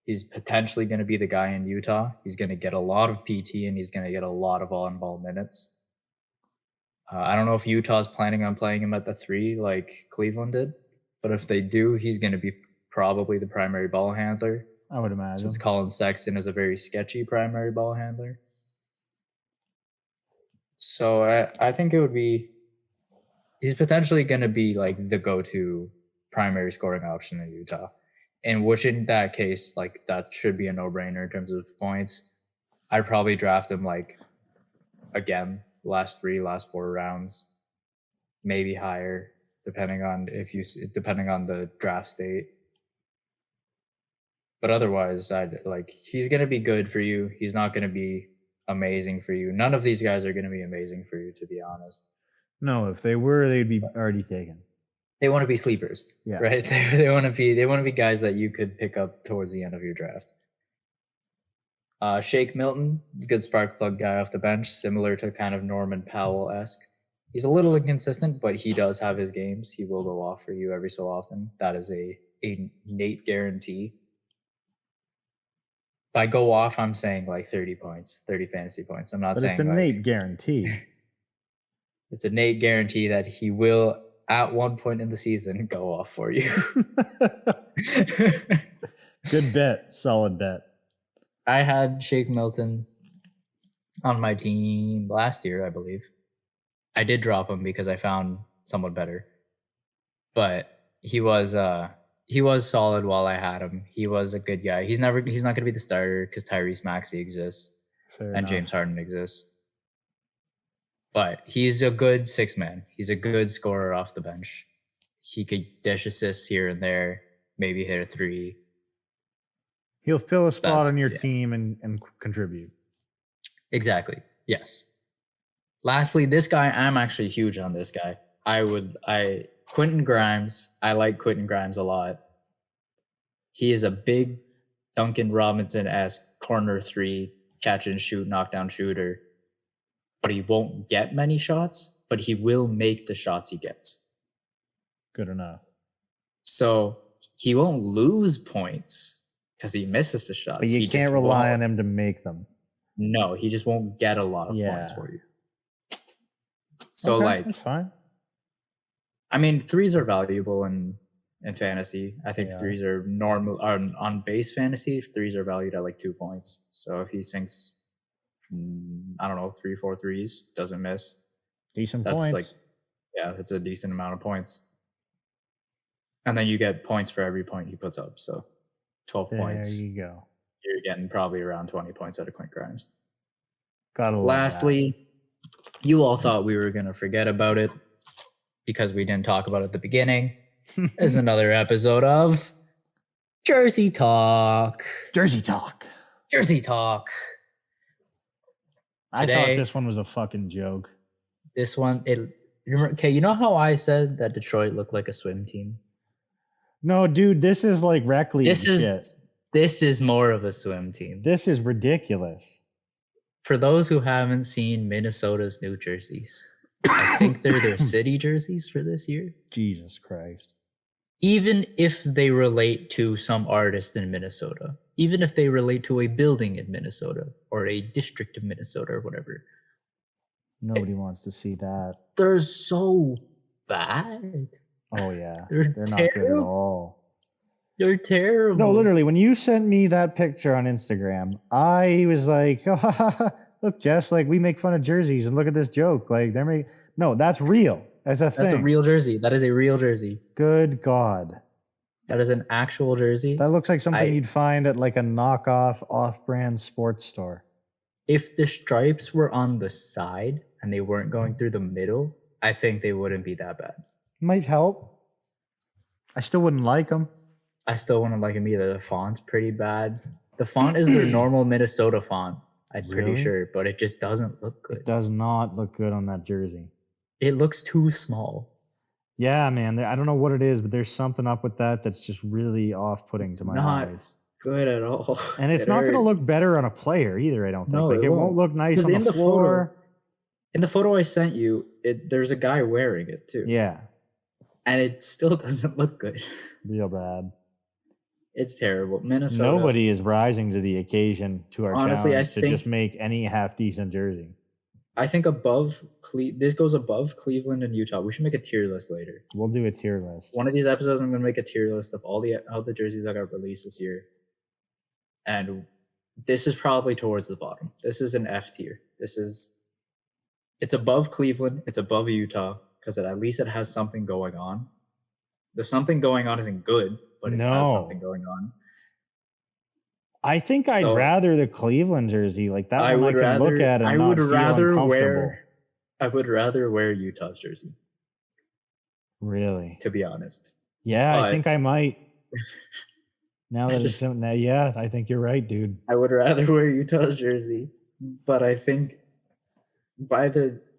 [SPEAKER 1] He's potentially going to be the guy in Utah. He's going to get a lot of PT and he's going to get a lot of on-ball minutes. I don't know if Utah's planning on playing him at the 3 like Cleveland did, but if they do, he's going to be probably the primary ball handler.
[SPEAKER 3] I would imagine.
[SPEAKER 1] Since Colin Sexton is a very sketchy primary ball handler. So I think it would be, he's potentially going to be like the go-to primary scoring option in Utah. And which in that case, like that should be a no-brainer in terms of points. I'd probably draft him like, again, last 4 rounds, maybe higher, depending on the draft state. But otherwise, he's going to be good for you. He's not going to be amazing for you. None of these guys are going to be amazing for you, to be honest.
[SPEAKER 3] No, if they were, they'd be already taken.
[SPEAKER 1] They want to be sleepers,
[SPEAKER 3] Yeah.
[SPEAKER 1] right? They want to be guys that you could pick up towards the end of your draft. Shake Milton, good spark plug guy off the bench, similar to kind of Norman Powell-esque. He's a little inconsistent, but he does have his games. He will go off for you every so often. That is a Nate guarantee. By go off, I'm saying like 30 points, 30 fantasy points. I'm not saying
[SPEAKER 3] it's a Nate guarantee.
[SPEAKER 1] It's a Nate guarantee that he will, at one point in the season, go off for you.
[SPEAKER 3] Good bet. Solid bet.
[SPEAKER 1] I had Shake Milton on my team last year, I believe. I did drop him because I found someone better. But he was solid while I had him. He was a good guy. He's not going to be the starter because Tyrese Maxey exists.
[SPEAKER 3] Fair
[SPEAKER 1] and
[SPEAKER 3] enough.
[SPEAKER 1] James Harden exists. But he's a good 6-man. He's a good scorer off the bench. He could dish assists here and there, maybe hit a 3.
[SPEAKER 3] He'll fill a spot on your team and contribute.
[SPEAKER 1] Exactly. Yes. Lastly, this guy, I'm actually huge on this guy. Quentin Grimes. I like Quentin Grimes a lot. He is a big Duncan Robinson-esque corner 3, catch and shoot, knockdown shooter. But he won't get many shots, but he will make the shots he gets.
[SPEAKER 3] Good enough.
[SPEAKER 1] So he won't lose points because he misses the shots.
[SPEAKER 3] But you can't rely on him to make them.
[SPEAKER 1] No, he just won't get a lot of points for you. So
[SPEAKER 3] that's fine.
[SPEAKER 1] I mean, 3s are valuable in fantasy. I think 3s are normal on base fantasy. 3s are valued at like 2 points. So if he sinks, I don't know, 3-4 threes, doesn't miss.
[SPEAKER 3] Decent
[SPEAKER 1] that's
[SPEAKER 3] points.
[SPEAKER 1] That's a decent amount of points. And then you get points for every point he puts up. So 12 points.
[SPEAKER 3] There you go.
[SPEAKER 1] You're getting probably around 20 points out of Quentin Grimes.
[SPEAKER 3] Lastly,
[SPEAKER 1] you all thought we were going to forget about it because we didn't talk about it at the beginning. There's another episode of Jersey Talk.
[SPEAKER 3] Jersey Talk.
[SPEAKER 1] Jersey Talk.
[SPEAKER 3] I thought this one was a fucking joke.
[SPEAKER 1] This one, okay, you know how I said that Detroit looked like a swim team?
[SPEAKER 3] No, dude, this is like rec league shit.
[SPEAKER 1] This is more of a swim team.
[SPEAKER 3] This is ridiculous.
[SPEAKER 1] For those who haven't seen Minnesota's new jerseys, I think they're their city jerseys for this year.
[SPEAKER 3] Jesus Christ.
[SPEAKER 1] Even if they relate to some artist in Minnesota, even if they relate to a building in Minnesota or a district of Minnesota or whatever.
[SPEAKER 3] Nobody wants to see that.
[SPEAKER 1] They're so bad.
[SPEAKER 3] Oh, yeah.
[SPEAKER 1] They're
[SPEAKER 3] not good at all.
[SPEAKER 1] They're terrible.
[SPEAKER 3] No, literally, when you sent me that picture on Instagram, I was like, oh, look, Jess, like, we make fun of jerseys and look at this joke. Like, no, that's real. That's a thing.
[SPEAKER 1] That's a real jersey. That is a real jersey.
[SPEAKER 3] Good God.
[SPEAKER 1] That is an actual jersey.
[SPEAKER 3] That looks like something you'd find at like a knockoff off-brand sports store.
[SPEAKER 1] If the stripes were on the side and they weren't going through the middle, I think they wouldn't be that bad.
[SPEAKER 3] Might help. I still wouldn't like them.
[SPEAKER 1] I still wouldn't like them either. The font's pretty bad. The font is their normal Minnesota font, I'm pretty sure, but it just doesn't look good.
[SPEAKER 3] It does not look good on that jersey.
[SPEAKER 1] It looks too small.
[SPEAKER 3] Yeah, man. I don't know what it is, but there's something up with that that's just really off-putting to my eyes.
[SPEAKER 1] good at all.
[SPEAKER 3] And it's
[SPEAKER 1] It
[SPEAKER 3] not going to
[SPEAKER 1] hurt.
[SPEAKER 3] look better on a player either, I don't think.
[SPEAKER 1] No,
[SPEAKER 3] Like,
[SPEAKER 1] it
[SPEAKER 3] it won't
[SPEAKER 1] won't.
[SPEAKER 3] look nice
[SPEAKER 1] Because
[SPEAKER 3] on the floor.
[SPEAKER 1] in the photo I sent you, there's a guy wearing it too.
[SPEAKER 3] Yeah,
[SPEAKER 1] And it still doesn't look good.
[SPEAKER 3] real bad.
[SPEAKER 1] It's terrible. Minnesota.
[SPEAKER 3] Nobody is rising to the occasion to our
[SPEAKER 1] Honestly,
[SPEAKER 3] challenge to just make any half-decent jersey.
[SPEAKER 1] I think this goes above Cleveland and Utah. We should make a tier list later.
[SPEAKER 3] We'll do a tier list.
[SPEAKER 1] One of these episodes, I'm going to make a tier list of all the jerseys that got released this year. And this is probably towards the bottom. This is an F tier. It's above Cleveland. It's above Utah because at least it has something going on. The something going on isn't good, but it has something going on.
[SPEAKER 3] I think I'd rather the Cleveland jersey. Like that one I can look at and not feel uncomfortable.
[SPEAKER 1] I would rather wear Utah's jersey.
[SPEAKER 3] Really?
[SPEAKER 1] To be honest.
[SPEAKER 3] Yeah, I think I might. Now that it's yeah, I think you're right, dude.
[SPEAKER 1] I would rather wear Utah's jersey, but I think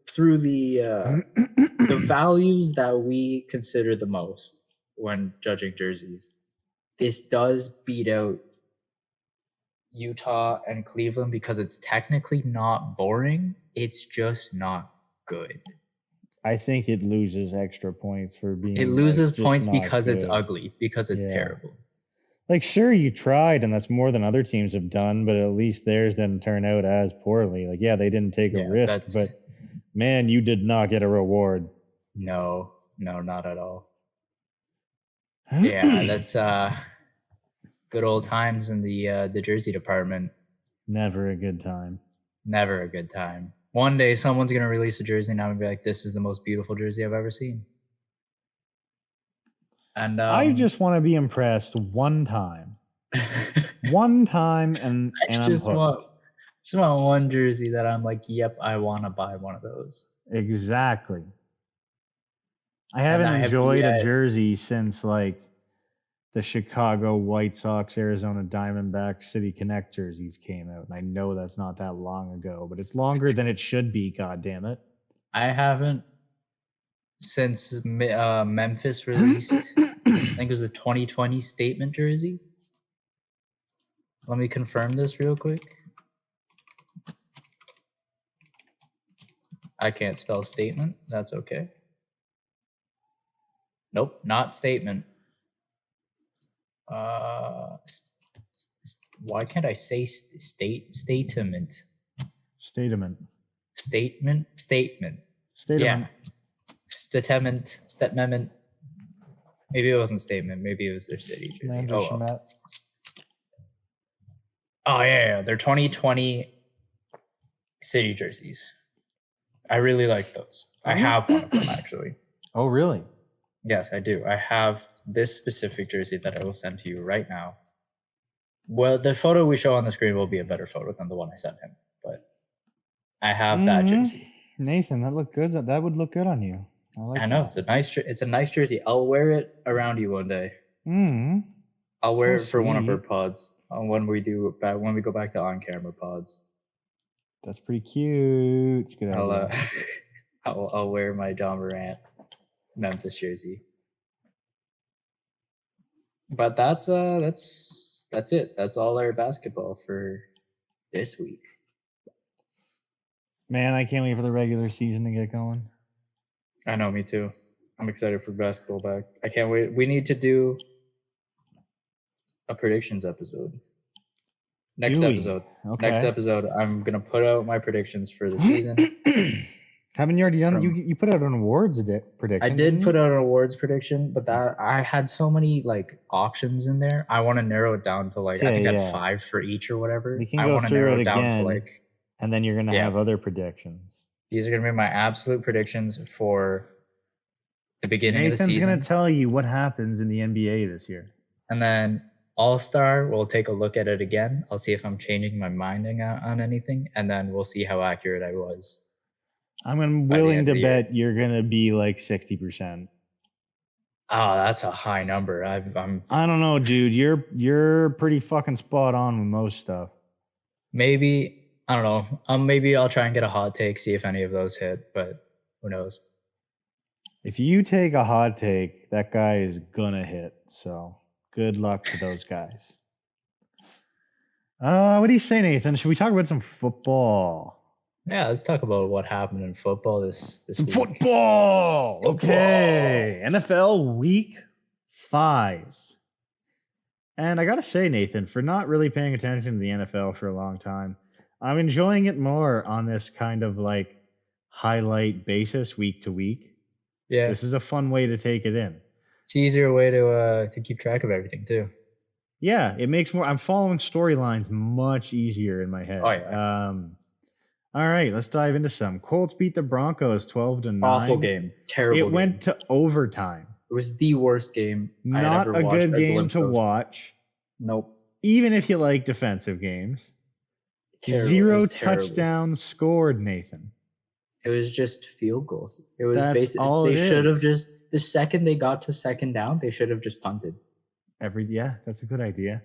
[SPEAKER 1] through the values that we consider the most when judging jerseys, this does beat out Utah and Cleveland because it's technically not boring. It's just not good.
[SPEAKER 3] I think it loses extra points for being.
[SPEAKER 1] It loses points because it's ugly, because it's terrible.
[SPEAKER 3] Like, sure, you tried, and that's more than other teams have done, but at least theirs didn't turn out as poorly. Like, yeah, they didn't take a risk, but man, you did not get a reward.
[SPEAKER 1] No, not at all. Yeah, that's good old times in the jersey department.
[SPEAKER 3] Never a good time.
[SPEAKER 1] Never a good time. One day someone's gonna release a jersey and I'm gonna be like, this is the most beautiful jersey I've ever seen. And
[SPEAKER 3] I just want to be impressed one time. One time and
[SPEAKER 1] I just want one jersey that I'm like, yep, I want to buy one of those.
[SPEAKER 3] Exactly. I haven't enjoyed a jersey since like the Chicago White Sox, Arizona Diamondbacks City Connect jerseys came out. And I know that's not that long ago, but it's longer than it should be, God damn it.
[SPEAKER 1] I haven't since Memphis released, I think it was a 2020 statement jersey. Let me confirm this real quick. I can't spell statement. That's okay. Nope, not statement. Why can't I say statement?
[SPEAKER 3] Statement.
[SPEAKER 1] Yeah. Statement. Maybe it wasn't statement. Maybe it was their city jersey. Oh yeah, they're 2020 city jerseys. I really like those. I have one of them actually.
[SPEAKER 3] Oh really?
[SPEAKER 1] Yes, I do. I have this specific jersey that I will send to you right now. Well, the photo we show on the screen will be a better photo than the one I sent him, but I have that jersey.
[SPEAKER 3] Nathan, that looked good. That would look good on you.
[SPEAKER 1] I know it's a nice jersey. I'll wear it around you one day. I'll wear it for one of our pods when we go back to on-camera pods.
[SPEAKER 3] That's pretty cute. It's good.
[SPEAKER 1] I'll wear my John Morant Memphis jersey. But that's it. That's all our basketball for this week.
[SPEAKER 3] Man, I can't wait for the regular season to get going.
[SPEAKER 1] I know, me too. I'm excited for basketball back. I can't wait. We need to do a predictions episode. Next episode, I'm going to put out my predictions for the season.
[SPEAKER 3] Haven't you already done it? You put out an awards prediction.
[SPEAKER 1] I did put out an awards prediction, but that I had so many like options in there. I want to narrow it down to like, I think I had 5 for each or whatever.
[SPEAKER 3] We can go through it again, and then you're going to have other predictions.
[SPEAKER 1] These are going to be my absolute predictions for the beginning of the season.
[SPEAKER 3] Nathan's going to tell you what happens in the NBA this year.
[SPEAKER 1] And then All-Star, we'll take a look at it again. I'll see if I'm changing my mind on anything, and then we'll see how accurate I was.
[SPEAKER 3] I'm willing to bet you're going to be like 60%.
[SPEAKER 1] Oh, that's a high number.
[SPEAKER 3] I don't know, dude. You're pretty fucking spot on with most stuff.
[SPEAKER 1] Maybe, I don't know. Maybe I'll try and get a hot take, see if any of those hit, but who knows?
[SPEAKER 3] If you take a hot take, that guy is gonna hit. So good luck to those guys. What do you say, Nathan? Should we talk about some football?
[SPEAKER 1] Yeah, let's talk about what happened in football this
[SPEAKER 3] Some
[SPEAKER 1] week.
[SPEAKER 3] football. Okay. NFL Week 5. And I got to say, Nathan, for not really paying attention to the NFL for a long time, I'm enjoying it more on this kind of like highlight basis week to week.
[SPEAKER 1] Yeah,
[SPEAKER 3] This is a fun way to take it in.
[SPEAKER 1] it's an easier way to keep track of everything too.
[SPEAKER 3] Yeah, it makes more. I'm following storylines much easier in my head.
[SPEAKER 1] Oh, yeah.
[SPEAKER 3] All right, let's dive into some. Colts beat the Broncos 12-9.
[SPEAKER 1] Awful game, terrible
[SPEAKER 3] It
[SPEAKER 1] game.
[SPEAKER 3] went to overtime.
[SPEAKER 1] It was the worst game I had
[SPEAKER 3] Not
[SPEAKER 1] ever
[SPEAKER 3] a
[SPEAKER 1] watched.
[SPEAKER 3] good game to watch,
[SPEAKER 1] Nope.
[SPEAKER 3] even if you like defensive games.
[SPEAKER 1] Terrible. It
[SPEAKER 3] 0
[SPEAKER 1] was terrible.
[SPEAKER 3] touchdowns scored, Nathan.
[SPEAKER 1] It was just field goals. It was
[SPEAKER 3] That's
[SPEAKER 1] basically
[SPEAKER 3] all
[SPEAKER 1] they
[SPEAKER 3] it
[SPEAKER 1] should have
[SPEAKER 3] is.
[SPEAKER 1] just the second they got to second down, they should have just punted.
[SPEAKER 3] Yeah, that's a good idea.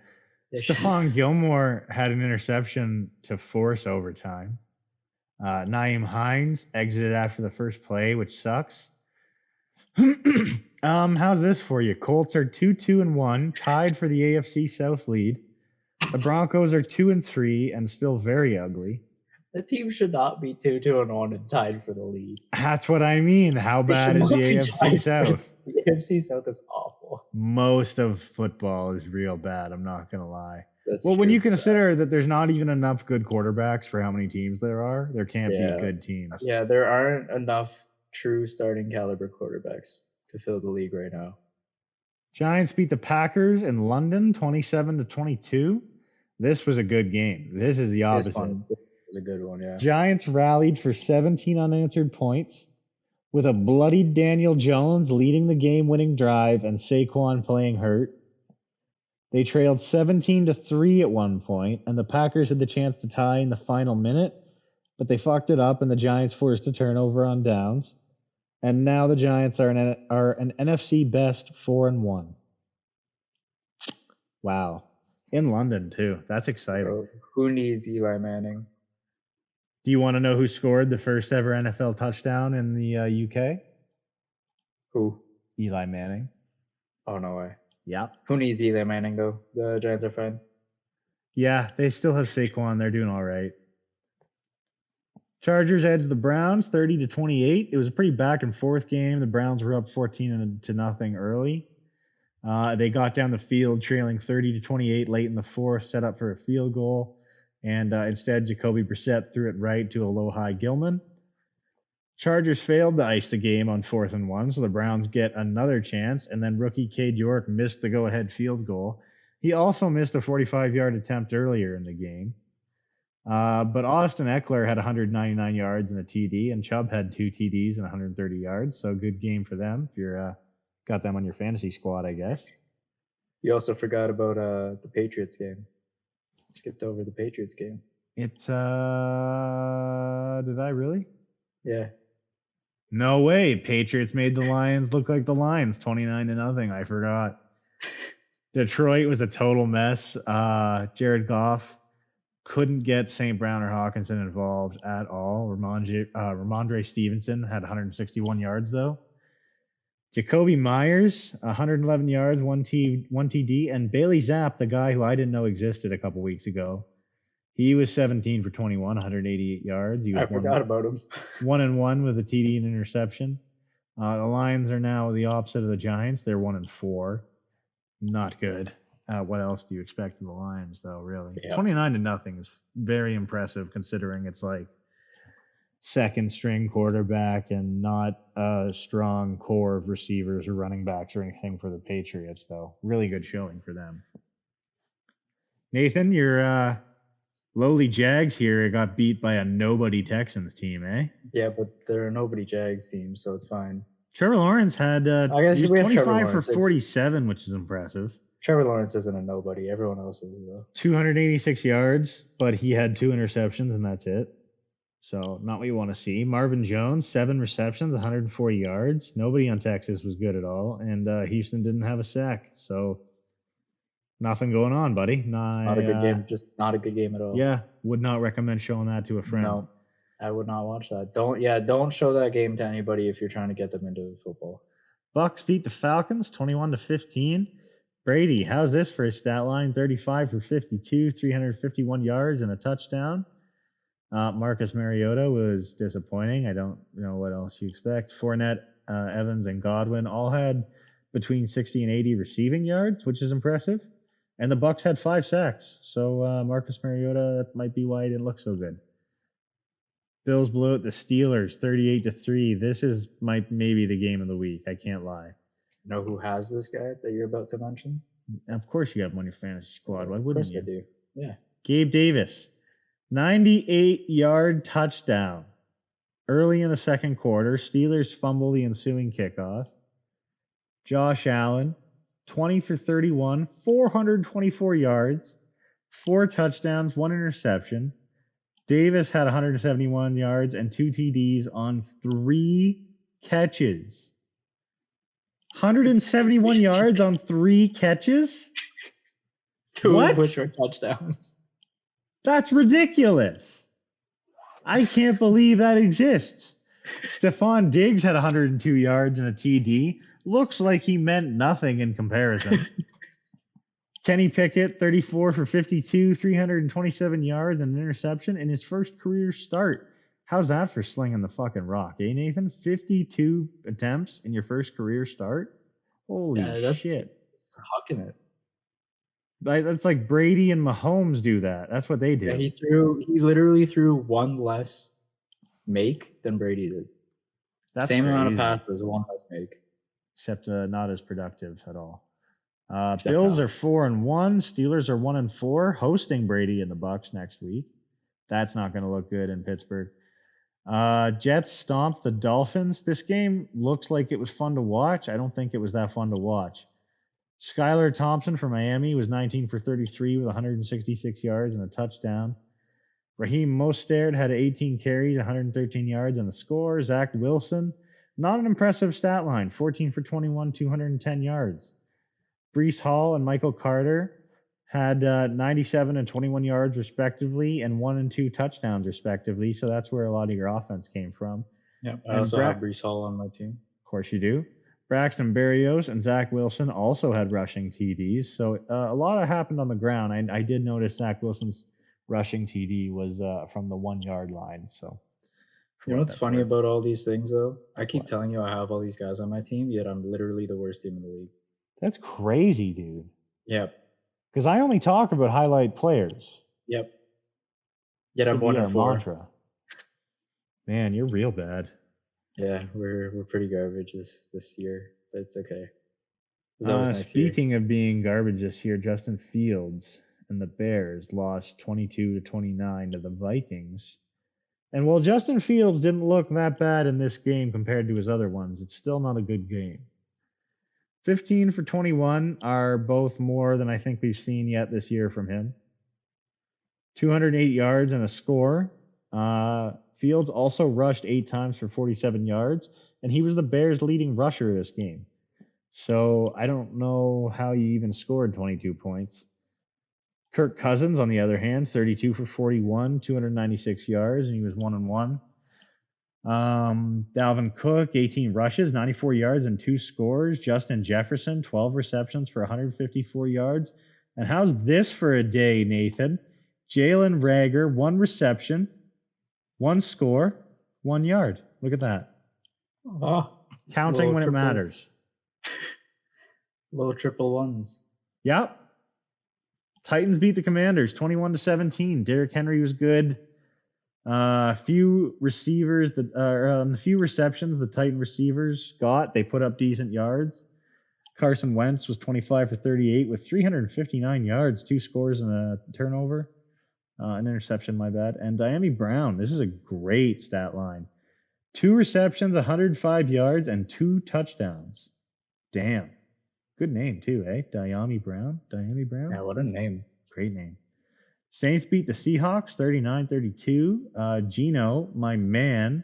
[SPEAKER 1] They should-
[SPEAKER 3] Stephon Gilmore had an interception to force overtime. Naeem Hines exited after the first play, which sucks. How's this for you? Colts are 2-1, tied for the AFC South lead. The Broncos are 2-3 and still very ugly.
[SPEAKER 1] The team should not be 2-1 and tied for the lead.
[SPEAKER 3] That's what I mean. How
[SPEAKER 1] They
[SPEAKER 3] bad
[SPEAKER 1] should
[SPEAKER 3] is the
[SPEAKER 1] not be
[SPEAKER 3] AFC
[SPEAKER 1] tied for-
[SPEAKER 3] South?
[SPEAKER 1] The AFC South is awful.
[SPEAKER 3] Most of football is real bad. I'm not gonna lie.
[SPEAKER 1] That's
[SPEAKER 3] Well, when
[SPEAKER 1] true.
[SPEAKER 3] you consider that there's not even enough good quarterbacks for how many teams there are, there can't
[SPEAKER 1] Yeah.
[SPEAKER 3] be good teams.
[SPEAKER 1] Yeah, there aren't enough true starting caliber quarterbacks to fill the league right now.
[SPEAKER 3] Giants beat the Packers in London 27-22. This was a good game. This is the opposite.
[SPEAKER 1] This one was a good one, yeah.
[SPEAKER 3] Giants rallied for 17 unanswered points with a bloodied Daniel Jones leading the game-winning drive and Saquon playing hurt. They trailed 17-3 at one point, and the Packers had the chance to tie in the final minute, but they fucked it up, and the Giants forced a turnover on downs. And now the Giants are an NFC best 4-1. Wow. In London, too. That's exciting.
[SPEAKER 1] Bro, who needs Eli Manning?
[SPEAKER 3] Do you want to know who scored the first ever NFL touchdown in the UK?
[SPEAKER 1] Who?
[SPEAKER 3] Eli Manning.
[SPEAKER 1] Oh, no way.
[SPEAKER 3] Yeah.
[SPEAKER 1] Who needs Eli Manning, though? The Giants are fine.
[SPEAKER 3] Yeah, they still have Saquon. They're doing all right. Chargers edged the Browns 30-28. It was a pretty back and forth game. The Browns were up 14-0 early. They got down the field trailing 30-28 late in the fourth, set up for a field goal. And instead, Jacoby Brissett threw it right to Alohi Gilman. Chargers failed to ice the game on 4th and 1, so the Browns get another chance. And then rookie Cade York missed the go-ahead field goal. He also missed a 45-yard attempt earlier in the game. But Austin Eckler had 199 yards and a TD, and Chubb had 2 TDs and 130 yards. So good game for them if you're got them on your fantasy squad, I guess.
[SPEAKER 1] You also forgot about the Patriots game. Skipped over the Patriots game.
[SPEAKER 3] Did I really?
[SPEAKER 1] Yeah.
[SPEAKER 3] No way. Patriots made the Lions look like the Lions, 29-0. I forgot. Detroit was a total mess. Jared Goff couldn't get St. Brown or Hawkinson involved at all. Ramondre Stevenson had 161 yards, though. Jacoby Myers, 111 yards, 1 TD. And Bailey Zapp, the guy who I didn't know existed a couple weeks ago, he was 17 for 21, 188 yards. He was
[SPEAKER 1] I forgot about him.
[SPEAKER 3] 1-1 with a TD and interception. The Lions are now the opposite of the Giants. They're 1-4. Not good. What else do you expect of the Lions, though, really?
[SPEAKER 1] Yeah.
[SPEAKER 3] 29-0 is very impressive considering it's like second string quarterback and not a strong core of receivers or running backs or anything for the Patriots, though. Really good showing for them. Nathan, your lowly Jags here got beat by a nobody Texans team, eh?
[SPEAKER 1] Yeah, but they're a nobody Jags team, so it's fine.
[SPEAKER 3] Trevor Lawrence had
[SPEAKER 1] I guess
[SPEAKER 3] he was
[SPEAKER 1] we have Trevor
[SPEAKER 3] 25 for
[SPEAKER 1] Lawrence.
[SPEAKER 3] 47, which is impressive.
[SPEAKER 1] Trevor Lawrence isn't a nobody. Everyone else is, though.
[SPEAKER 3] 286 yards, but he had 2 interceptions, and that's it. So not what you want to see. Marvin Jones, 7 receptions, 140 yards. Nobody on Texas was good at all, and Houston didn't have a sack. So nothing going on, buddy.
[SPEAKER 1] Not a good game. Just not a good game at all.
[SPEAKER 3] Yeah, would not recommend showing that to a friend.
[SPEAKER 1] No, I would not watch that. Don't show that game to anybody if you're trying to get them into football.
[SPEAKER 3] Bucks beat the Falcons 21-15. Brady, how's this for his stat line? 35 for 52, 351 yards and a touchdown. Marcus Mariota was disappointing. I don't know what else you expect. Fournette, Evans, and Godwin all had between 60 and 80 receiving yards, which is impressive. And the Bucks had 5 sacks. So Marcus Mariota, that might be why he didn't look so good. Bills blew out the Steelers 38-3. This is maybe the game of the week. I can't lie.
[SPEAKER 1] Know who has this guy that you're about to mention?
[SPEAKER 3] Of course you have him on your fantasy squad. Why wouldn't you?
[SPEAKER 1] Of course I do. Yeah.
[SPEAKER 3] Gabe Davis, 98-yard touchdown. Early in the second quarter, Steelers fumble the ensuing kickoff. Josh Allen, 20 for 31, 424 yards, 4 touchdowns, 1 interception. Davis had 171 yards and 2 TDs on 3 catches. 171 yards on 3 catches?
[SPEAKER 1] 2
[SPEAKER 3] What?
[SPEAKER 1] of which were touchdowns.
[SPEAKER 3] That's ridiculous. I can't believe that exists. Stephon Diggs had 102 yards and a TD. Looks like he meant nothing in comparison. Kenny Pickett, 34 for 52, 327 yards and an interception in his first career start. How's that for slinging the fucking rock, eh, Nathan? 52 attempts in your first career start? Holy shit.
[SPEAKER 1] Hucking it.
[SPEAKER 3] That's like Brady and Mahomes do that. That's what they do.
[SPEAKER 1] Yeah, he literally threw 1 less make than Brady did.
[SPEAKER 3] That's
[SPEAKER 1] Same
[SPEAKER 3] crazy.
[SPEAKER 1] amount of passes, 1 less make.
[SPEAKER 3] Except not as productive at all. Bills are 4-1. Steelers are 1-4, hosting Brady and the Bucks next week. That's not going to look good in Pittsburgh. Jets stomped the Dolphins. This game looks like it was fun to watch. I don't think it was that fun to watch. Skylar Thompson from Miami was 19 for 33 with 166 yards and a touchdown. Raheem Mostert had 18 carries, 113 yards and a score. Zach Wilson, not an impressive stat line, 14 for 21, 210 yards. Breece Hall and Michael Carter had 97 and 21 yards respectively and 1 and 2 touchdowns respectively. So that's where a lot of your offense came from.
[SPEAKER 1] Yeah, I also have Breece Hall on my team.
[SPEAKER 3] Of course you do. Braxton Berrios and Zach Wilson also had rushing TDs. So a lot happened on the ground. I did notice Zach Wilson's rushing TD was from the 1-yard line. So
[SPEAKER 1] you know what's funny about all these things, though? I keep telling you I have all these guys on my team, yet I'm literally the worst team in the league.
[SPEAKER 3] That's crazy, dude.
[SPEAKER 1] Yep.
[SPEAKER 3] Because I only talk about highlight players.
[SPEAKER 1] Yep. Yet I'm 1-4.
[SPEAKER 3] Mantra. Man, you're real bad.
[SPEAKER 1] Yeah, we're pretty garbage this year, but it's okay.
[SPEAKER 3] Speaking of being garbage this year, Justin Fields and the Bears lost 22-29 to the Vikings. And while Justin Fields didn't look that bad in this game compared to his other ones, it's still not a good game. 15 for 21 are both more than I think we've seen yet this year from him. 208 yards and a score. Fields also rushed 8 times for 47 yards, and he was the Bears' leading rusher this game. So I don't know how he even scored 22 points. Kirk Cousins, on the other hand, 32 for 41, 296 yards, and he was 1-1. Dalvin Cook, 18 rushes, 94 yards, and 2 scores. Justin Jefferson, 12 receptions for 154 yards. And how's this for a day, Nathan? Jalen Reagor, 1 reception, 1 score, 1 yard. Look at that.
[SPEAKER 1] Oh,
[SPEAKER 3] counting when it matters.
[SPEAKER 1] Little triple ones.
[SPEAKER 3] Yep. Titans beat the Commanders 21-17. Derrick Henry was good. Few receptions the Titan receivers got, they put up decent yards. Carson Wentz was 25 for 38 with 359 yards, 2 scores and a turnover. An interception, my bad. And Diami Brown, this is a great stat line. 2 receptions, 105 yards, and 2 touchdowns. Damn. Good name, too, eh? Diami Brown?
[SPEAKER 1] Yeah, what a name.
[SPEAKER 3] Great name. Saints beat the Seahawks 39-32. Gino, my man,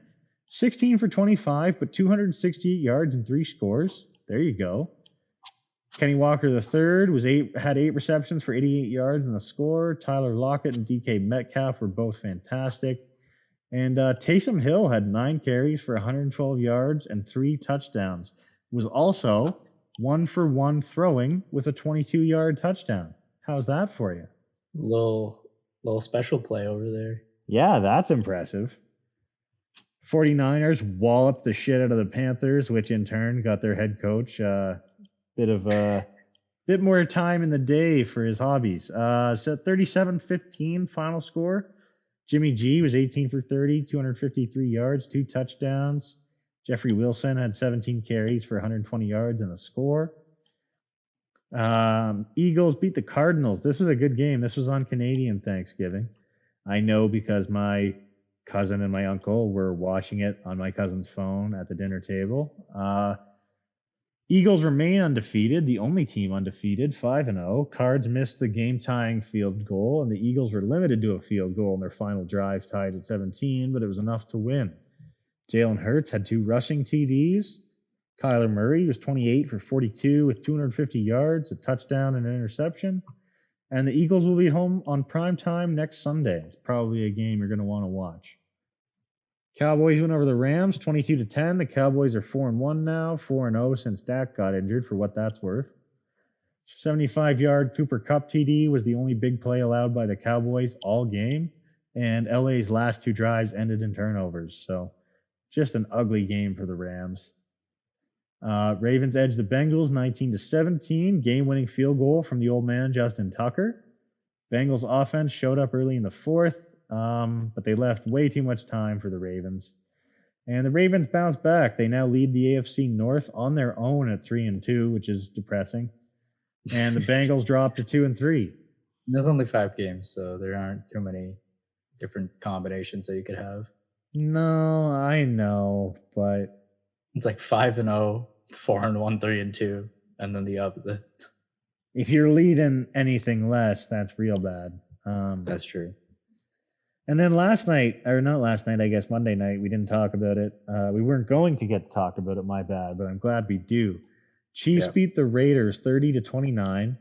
[SPEAKER 3] 16 for 25, but 268 yards and 3 scores. There you go. Kenny Walker III had 8 receptions for 88 yards and a score. Tyler Lockett and DK Metcalf were both fantastic. And Taysom Hill had 9 carries for 112 yards and 3 touchdowns. Was also 1-for-1 throwing with a 22-yard touchdown. How's that for you?
[SPEAKER 1] Little special play over there.
[SPEAKER 3] Yeah, that's impressive. 49ers walloped the shit out of the Panthers, which in turn got their head coach bit more time in the day for his hobbies. Set 37-15 final score. Jimmy G was 18 for 30, 253 yards, 2 touchdowns. Jeffrey Wilson had 17 carries for 120 yards and a score. Eagles beat the Cardinals. This was a good game. This was on Canadian Thanksgiving. I know because my cousin and my uncle were watching it on my cousin's phone at the dinner table. Eagles remain undefeated, the only team undefeated, 5-0. Cards missed the game-tying field goal, and the Eagles were limited to a field goal in their final drive, tied at 17, but it was enough to win. Jalen Hurts had 2 rushing TDs. Kyler Murray was 28 for 42 with 250 yards, a touchdown and an interception. And the Eagles will be home on prime time next Sunday. It's probably a game you're going to want to watch. Cowboys went over the Rams 22-10. The Cowboys are 4-1 now, 4-0 since Dak got injured, for what that's worth. 75-yard Cooper Kupp TD was the only big play allowed by the Cowboys all game, and LA's last 2 drives ended in turnovers. So just an ugly game for the Rams. Ravens edged the Bengals 19-17, game-winning field goal from the old man Justin Tucker. Bengals offense showed up early in the fourth, but they left way too much time for the Ravens. And the Ravens bounced back. They now lead the AFC North on their own at 3-2, which is depressing. And the Bengals dropped to 2-3.
[SPEAKER 1] There's only 5 games, so there aren't too many different combinations that you could have.
[SPEAKER 3] No, I know, but
[SPEAKER 1] it's like 5-0, 4-1, 3-2, and then the opposite.
[SPEAKER 3] If you're leading anything less, that's real bad.
[SPEAKER 1] That's true.
[SPEAKER 3] And then last night, or not last night, I guess Monday night, we didn't talk about it. We weren't going to get to talk about it, my bad, but I'm glad we do. Chiefs beat the Raiders 30-29.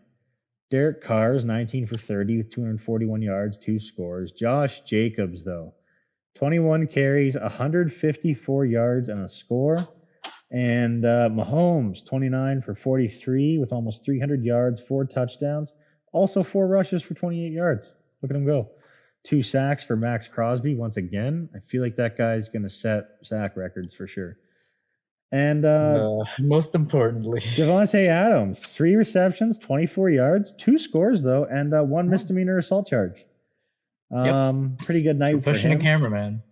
[SPEAKER 3] Derek Carr's 19 for 30 with 241 yards, 2 scores. Josh Jacobs, though, 21 carries, 154 yards, and a score. And Mahomes, 29 for 43 with almost 300 yards, 4 touchdowns. Also 4 rushes for 28 yards. Look at him go. 2 sacks for Max Crosby once again. I feel like that guy's going to set sack records for sure. And
[SPEAKER 1] most importantly,
[SPEAKER 3] Devontae Adams, 3 receptions, 24 yards, 2 scores though, and 1 misdemeanor assault charge. Pretty good night for
[SPEAKER 1] pushing
[SPEAKER 3] him.
[SPEAKER 1] a cameraman.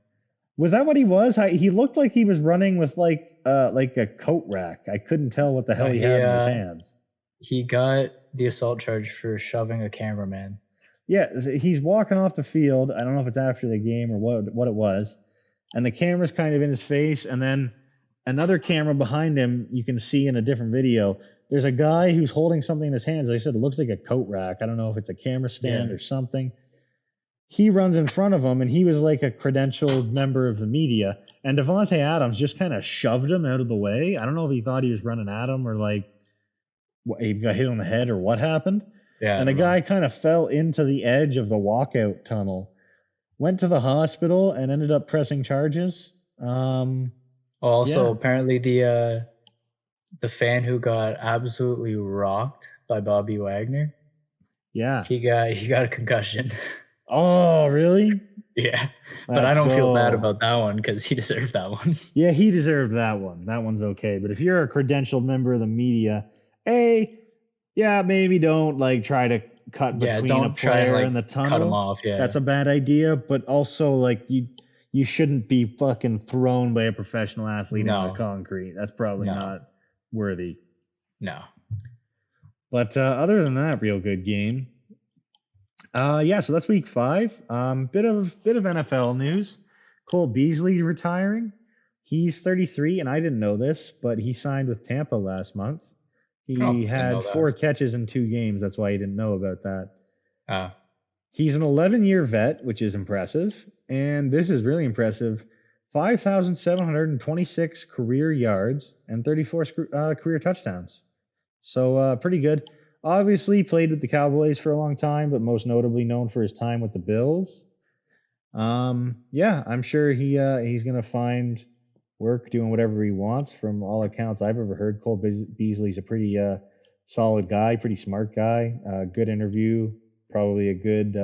[SPEAKER 3] Was that what he was? He looked like he was running with like a coat rack. I couldn't tell what the hell he had in his hands.
[SPEAKER 1] He got the assault charge for shoving a cameraman.
[SPEAKER 3] Yeah, he's walking off the field. I don't know if it's after the game or what it was. And the camera's kind of in his face. And then another camera behind him, you can see in a different video, there's a guy who's holding something in his hands. Like I said, it looks like a coat rack. I don't know if it's a camera stand or something. He runs in front of him, and he was like a credentialed member of the media. And Devontae Adams just kind of shoved him out of the way. I don't know if he thought he was running at him or like he got hit on the head or what happened.
[SPEAKER 1] Yeah,
[SPEAKER 3] and the guy kind of fell into the edge of the walkout tunnel, went to the hospital, and ended up pressing charges.
[SPEAKER 1] Apparently the fan who got absolutely rocked by Bobby Wagner.
[SPEAKER 3] Yeah,
[SPEAKER 1] he got a concussion.
[SPEAKER 3] Oh, really?
[SPEAKER 1] Yeah, but I don't feel bad about that one because he deserved that one.
[SPEAKER 3] Yeah, he deserved that one. That one's okay. But if you're a credentialed member of the media, maybe don't like try to cut between a player and the tunnel.
[SPEAKER 1] Cut him off. Yeah,
[SPEAKER 3] that's a bad idea. But also, like you shouldn't be fucking thrown by a professional athlete on the concrete. That's probably not worthy.
[SPEAKER 1] No.
[SPEAKER 3] But other than that, real good game. So that's week 5. Bit of NFL news. Cole Beasley retiring. He's 33, and I didn't know this, but he signed with Tampa last month. He had 4 catches in 2 games. That's why he didn't know about that. He's an 11-year vet, which is impressive. And this is really impressive. 5,726 career yards and 34 career touchdowns. So pretty good. Obviously played with the Cowboys for a long time, but most notably known for his time with the Bills. I'm sure he's going to find work, doing whatever he wants. From all accounts I've ever heard, Cole Beasley's a pretty solid guy, pretty smart guy. Good interview, probably a good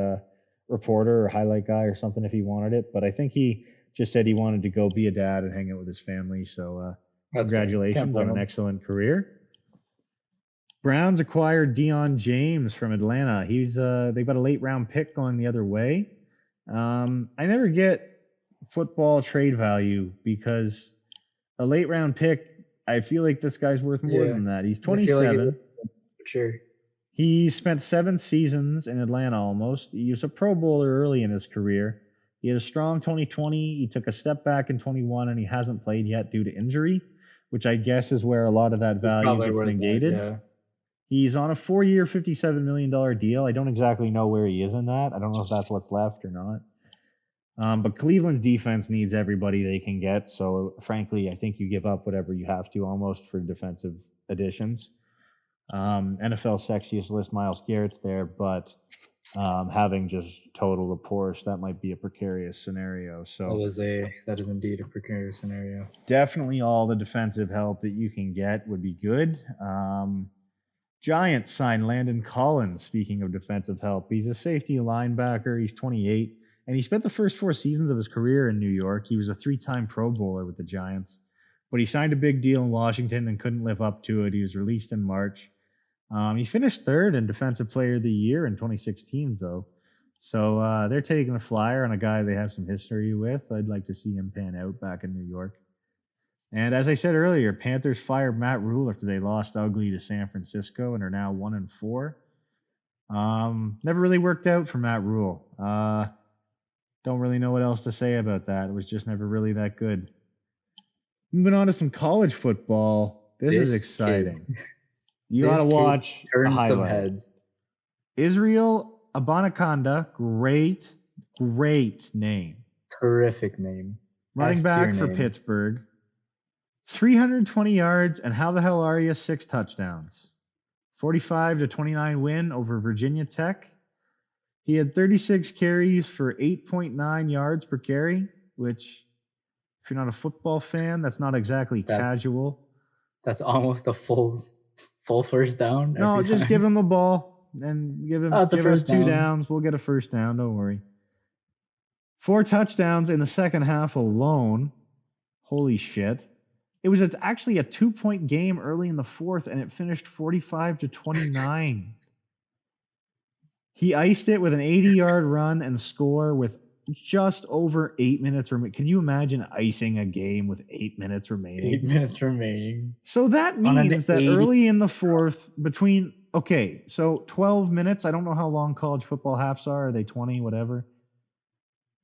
[SPEAKER 3] reporter or highlight guy or something if he wanted it. But I think he just said he wanted to go be a dad and hang out with his family. So
[SPEAKER 1] That's fair. Can't
[SPEAKER 3] congratulations
[SPEAKER 1] blame
[SPEAKER 3] on an
[SPEAKER 1] him.
[SPEAKER 3] excellent career. Browns acquired Deion James from Atlanta. They've got a late round pick going the other way. I never get football trade value because a late round pick, I feel like this guy's worth more
[SPEAKER 1] Yeah.
[SPEAKER 3] than that. He's
[SPEAKER 1] I feel like
[SPEAKER 3] 27.
[SPEAKER 1] for sure.
[SPEAKER 3] He spent 7 seasons in Atlanta almost. He was a Pro Bowler early in his career. He had a strong 2020. He took a step back in 21, and he hasn't played yet due to injury, which I guess is where a lot of that
[SPEAKER 1] It's
[SPEAKER 3] value
[SPEAKER 1] probably
[SPEAKER 3] gets
[SPEAKER 1] worth that,
[SPEAKER 3] negated.
[SPEAKER 1] yeah.
[SPEAKER 3] He's on a 4-year, $57 million deal. I don't exactly know where he is in that. I don't know if that's what's left or not. But Cleveland's defense needs everybody they can get. So, frankly, I think you give up whatever you have to almost for defensive additions. NFL sexiest list, Myles Garrett's there, but having just total the Porsche, that might be a precarious scenario. So
[SPEAKER 1] that is indeed a precarious scenario.
[SPEAKER 3] definitely all the defensive help that you can get would be good. Giants signed Landon Collins. Speaking of defensive help, he's a safety linebacker. He's 28, and he spent the first 4 seasons of his career in New York. He was a 3-time Pro Bowler with the Giants, but he signed a big deal in Washington and couldn't live up to it. He was released in March. He finished 3rd in Defensive Player of the Year in 2016, though. So they're taking a flyer on a guy they have some history with. I'd like to see him pan out back in New York. And as I said earlier, Panthers fired Matt Rule after they lost ugly to San Francisco and are now 1-4. Never really worked out for Matt Rule. Don't really know what else to say about that. It was just never really that good. Moving on to some college football. This is exciting. You got to watch a
[SPEAKER 1] Turn some
[SPEAKER 3] highlight.
[SPEAKER 1] heads.
[SPEAKER 3] Israel Abanikanda, great name.
[SPEAKER 1] Terrific name.
[SPEAKER 3] Running back for Pittsburgh. 320 yards, and how the hell are you? 6 touchdowns. 45-29 win over Virginia Tech. He had 36 carries for 8.9 yards per carry, which, if you're not a football fan, that's not exactly casual.
[SPEAKER 1] That's almost a full first down.
[SPEAKER 3] No, just give him the ball and give us 2 downs. We'll get a first down. Don't worry. 4 touchdowns in the second half alone. Holy shit. It was actually a 2-point game early in the 4th, and it finished 45-29. He iced it with an 80-yard run and score with just over 8 minutes remaining. Can you imagine icing a game with 8 minutes remaining?
[SPEAKER 1] 8 minutes remaining.
[SPEAKER 3] So that means that early in the 4th, so 12 minutes. I don't know how long college football halves are. Are they 20, whatever?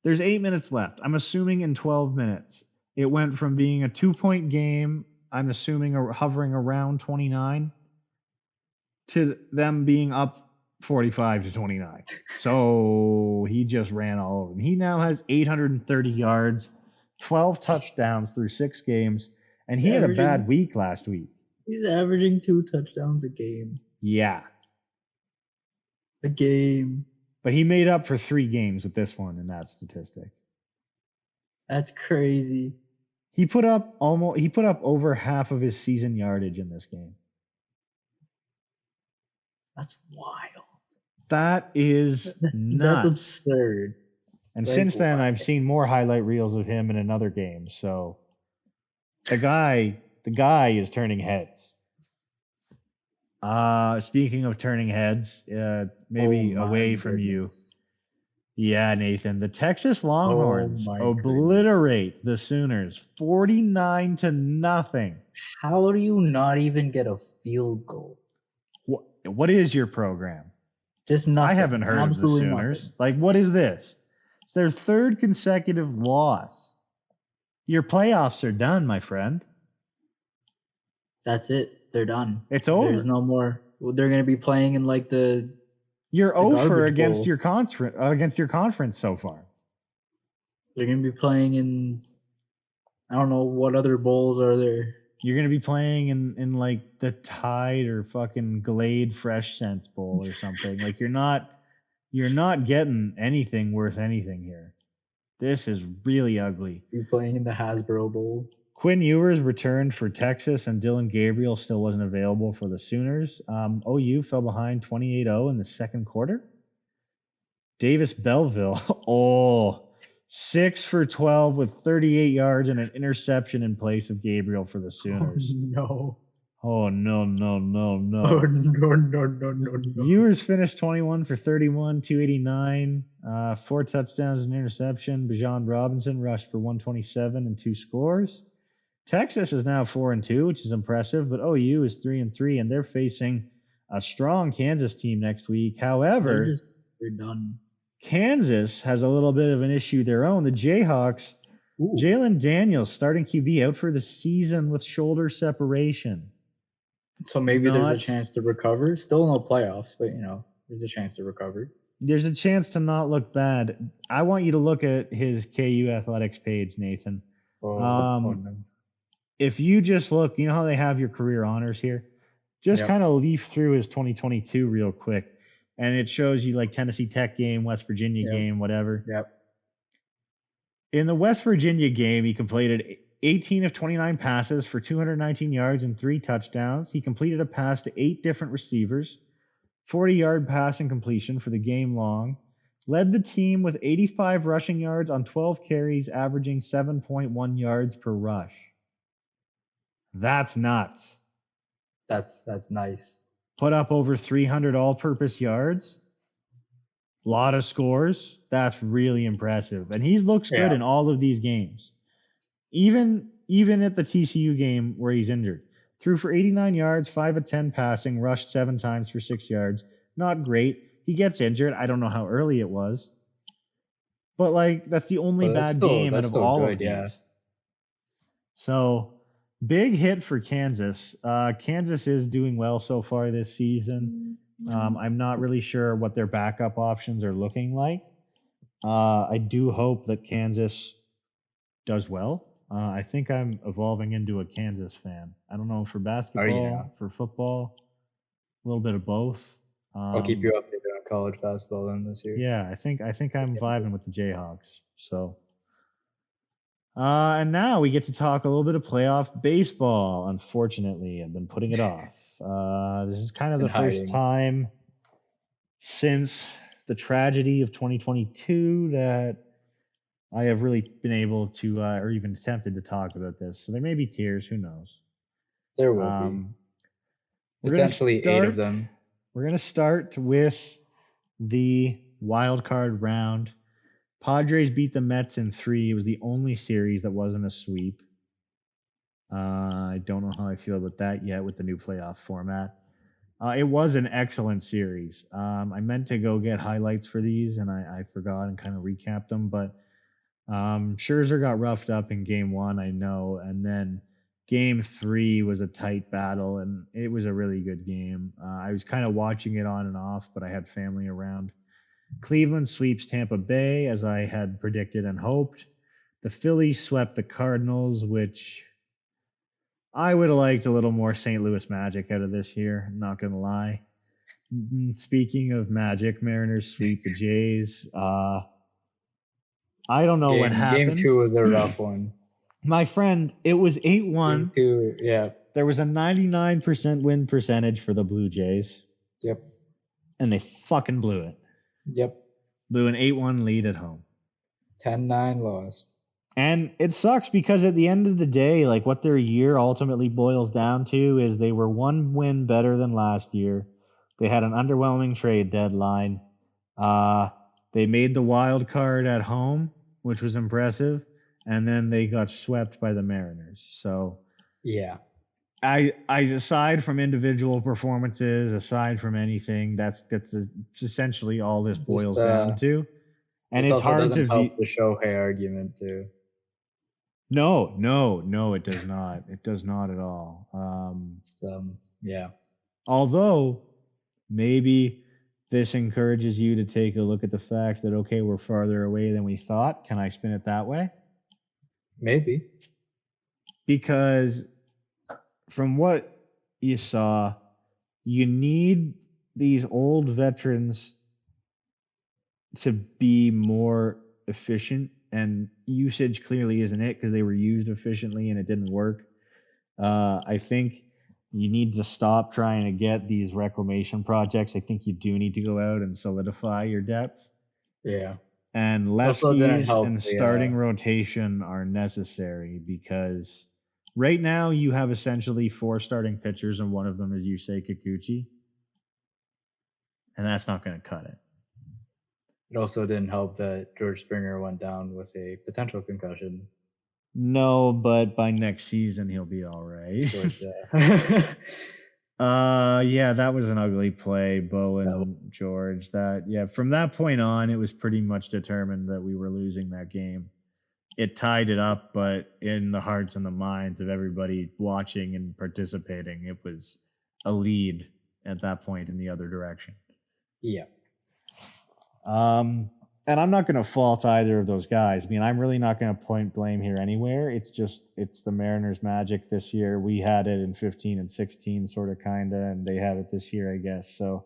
[SPEAKER 3] There's 8 minutes left. I'm assuming in 12 minutes. It went from being a 2-point game, I'm assuming hovering around 29, to them being up 45-29. So he just ran all over them. He now has 830 yards, 12 touchdowns through 6 games, and he had a bad week last week.
[SPEAKER 1] He's averaging 2 touchdowns a game.
[SPEAKER 3] Yeah.
[SPEAKER 1] A game.
[SPEAKER 3] But he made up for 3 games with this one in that statistic.
[SPEAKER 1] That's crazy.
[SPEAKER 3] He put up over half of his season yardage in this game.
[SPEAKER 1] That's wild.
[SPEAKER 3] That is nuts.
[SPEAKER 1] That's absurd.
[SPEAKER 3] And since then, I've seen more highlight reels of him in another game. So the guy is turning heads. Speaking of turning heads, maybe away from you. Yeah, Nathan. The Texas Longhorns obliterate the Sooners 49-0.
[SPEAKER 1] How do you not even get a field goal?
[SPEAKER 3] What is your program?
[SPEAKER 1] Just nothing.
[SPEAKER 3] I haven't heard of the Sooners. Nothing. Like, what is this? It's their 3rd consecutive loss. Your playoffs are done, my friend.
[SPEAKER 1] That's it. They're done.
[SPEAKER 3] It's over.
[SPEAKER 1] There's no more. They're going to be playing in like the.
[SPEAKER 3] You're over against your conference so far.
[SPEAKER 1] They're going to be playing in. I don't know what other bowls are there.
[SPEAKER 3] You're going to be playing in like the Tide or fucking Glade Fresh Sense Bowl or something. Like you're not getting anything worth anything here. This is really ugly.
[SPEAKER 1] You're playing in the Hasbro Bowl.
[SPEAKER 3] Quinn Ewers returned for Texas, and Dylan Gabriel still wasn't available for the Sooners. OU fell behind 28-0 in the second quarter. Davis Belleville, 6 for 12 with 38 yards and an interception in place of Gabriel for the Sooners.
[SPEAKER 1] No.
[SPEAKER 3] Oh, no.
[SPEAKER 1] Oh, no.
[SPEAKER 3] Ewers finished 21 for 31, 289, 4 touchdowns and interception. Bijan Robinson rushed for 127 and 2 scores. Texas is now 4-2, which is impressive, but OU is 3-3, and they're facing a strong Kansas team next week. However,
[SPEAKER 1] they're done.
[SPEAKER 3] Kansas has a little bit of an issue of their own. The Jayhawks, Jalen Daniels, starting QB, out for the season with shoulder separation.
[SPEAKER 1] So maybe there's a chance to recover. Still no playoffs, but there's a chance to recover.
[SPEAKER 3] There's a chance to not look bad. I want you to look at his KU Athletics page, Nathan.
[SPEAKER 1] No.
[SPEAKER 3] If you just look, you know how they have your career honors here? Just kind of leaf through his 2022 real quick. And it shows you like Tennessee Tech game, West Virginia game, whatever.
[SPEAKER 1] Yep.
[SPEAKER 3] In the West Virginia game, he completed 18 of 29 passes for 219 yards and 3 touchdowns. He completed a pass to 8 different receivers, 40-yard passing completion for the game long. Led the team with 85 rushing yards on 12 carries, averaging 7.1 yards per rush. That's nuts.
[SPEAKER 1] That's nice.
[SPEAKER 3] Put up over 300 all-purpose yards. A lot of scores. That's really impressive. And he looks good in all of these games. Even at the TCU game where he's injured. Threw for 89 yards, 5 of 10 passing, rushed 7 times for 6 yards. Not great. He gets injured. I don't know how early it was. But, that's the only bad game out of all of these. Yeah. So, big hit for Kansas. Kansas is doing well so far this season. I'm not really sure what their backup options are looking like. I do hope that Kansas does well. I think I'm evolving into a Kansas fan. I don't know, for basketball, for football, a little bit of both.
[SPEAKER 1] I'll keep you updated on college basketball then this year.
[SPEAKER 3] Yeah, I think I'm vibing with the Jayhawks. So, and now we get to talk a little bit of playoff baseball. Unfortunately, I've been putting it off. This is kind of the first time since the tragedy of 2022 that I have really been able to, or even attempted to talk about this. So there may be tears. Who knows?
[SPEAKER 1] There will be. Potentially 8 of them.
[SPEAKER 3] We're going to start with the wild card round. Padres beat the Mets in 3. It was the only series that wasn't a sweep. I don't know how I feel about that yet with the new playoff format. It was an excellent series. I meant to go get highlights for these, and I forgot and kind of recapped them. But Scherzer got roughed up in Game 1, I know. And then Game 3 was a tight battle, and it was a really good game. I was kind of watching it on and off, but I had family around. Cleveland sweeps Tampa Bay, as I had predicted and hoped. The Phillies swept the Cardinals, which I would have liked a little more St. Louis magic out of this year, not going to lie. Speaking of magic, Mariners sweep the Jays. I don't know what happened.
[SPEAKER 1] Game 2 was a rough one.
[SPEAKER 3] My friend, it was 8-1.
[SPEAKER 1] Game 2, yeah.
[SPEAKER 3] There was a 99% win percentage for the Blue Jays.
[SPEAKER 1] Yep.
[SPEAKER 3] And they fucking blew it.
[SPEAKER 1] Yep.
[SPEAKER 3] Blew an 8-1 lead at home.
[SPEAKER 1] 10-9 loss.
[SPEAKER 3] And it sucks because at the end of the day, what their year ultimately boils down to is they were 1 win better than last year. They had an underwhelming trade deadline. They made the wild card at home, which was impressive. And then they got swept by the Mariners. So,
[SPEAKER 1] yeah.
[SPEAKER 3] I aside from individual performances, aside from anything, that's essentially all this boils down to. And it's hard to
[SPEAKER 1] help the Shohei argument too.
[SPEAKER 3] No, it does not. It does not at all.
[SPEAKER 1] Yeah.
[SPEAKER 3] Although maybe this encourages you to take a look at the fact that, okay, we're farther away than we thought. Can I spin it that way?
[SPEAKER 1] Maybe.
[SPEAKER 3] Because from what you saw, you need these old veterans to be more efficient and usage clearly isn't it because they were used efficiently and it didn't work. I think you need to stop trying to get these reclamation projects. I think you do need to go out and solidify your depth.
[SPEAKER 1] Yeah.
[SPEAKER 3] And
[SPEAKER 1] Also didn't
[SPEAKER 3] lefties
[SPEAKER 1] help
[SPEAKER 3] and
[SPEAKER 1] the,
[SPEAKER 3] starting rotation are necessary because right now you have essentially 4 starting pitchers and one of them is Yusei Kikuchi. And that's not going to cut it.
[SPEAKER 1] It also didn't help that George Springer went down with a potential concussion.
[SPEAKER 3] No, but by next season he'll be all right.
[SPEAKER 1] Towards that.
[SPEAKER 3] Yeah, that was an ugly play, Bo
[SPEAKER 1] That
[SPEAKER 3] and George. From that point on, it was pretty much determined that we were losing that game. It tied it up, but in the hearts and the minds of everybody watching and participating, it was a lead at that point in the other direction.
[SPEAKER 1] Yeah.
[SPEAKER 3] And I'm not going to fault either of those guys. I mean, I'm really not going to point blame here anywhere. It's the Mariners' magic this year. We had it in 15 and 16, sort of, kind of, and they have it this year, I guess. So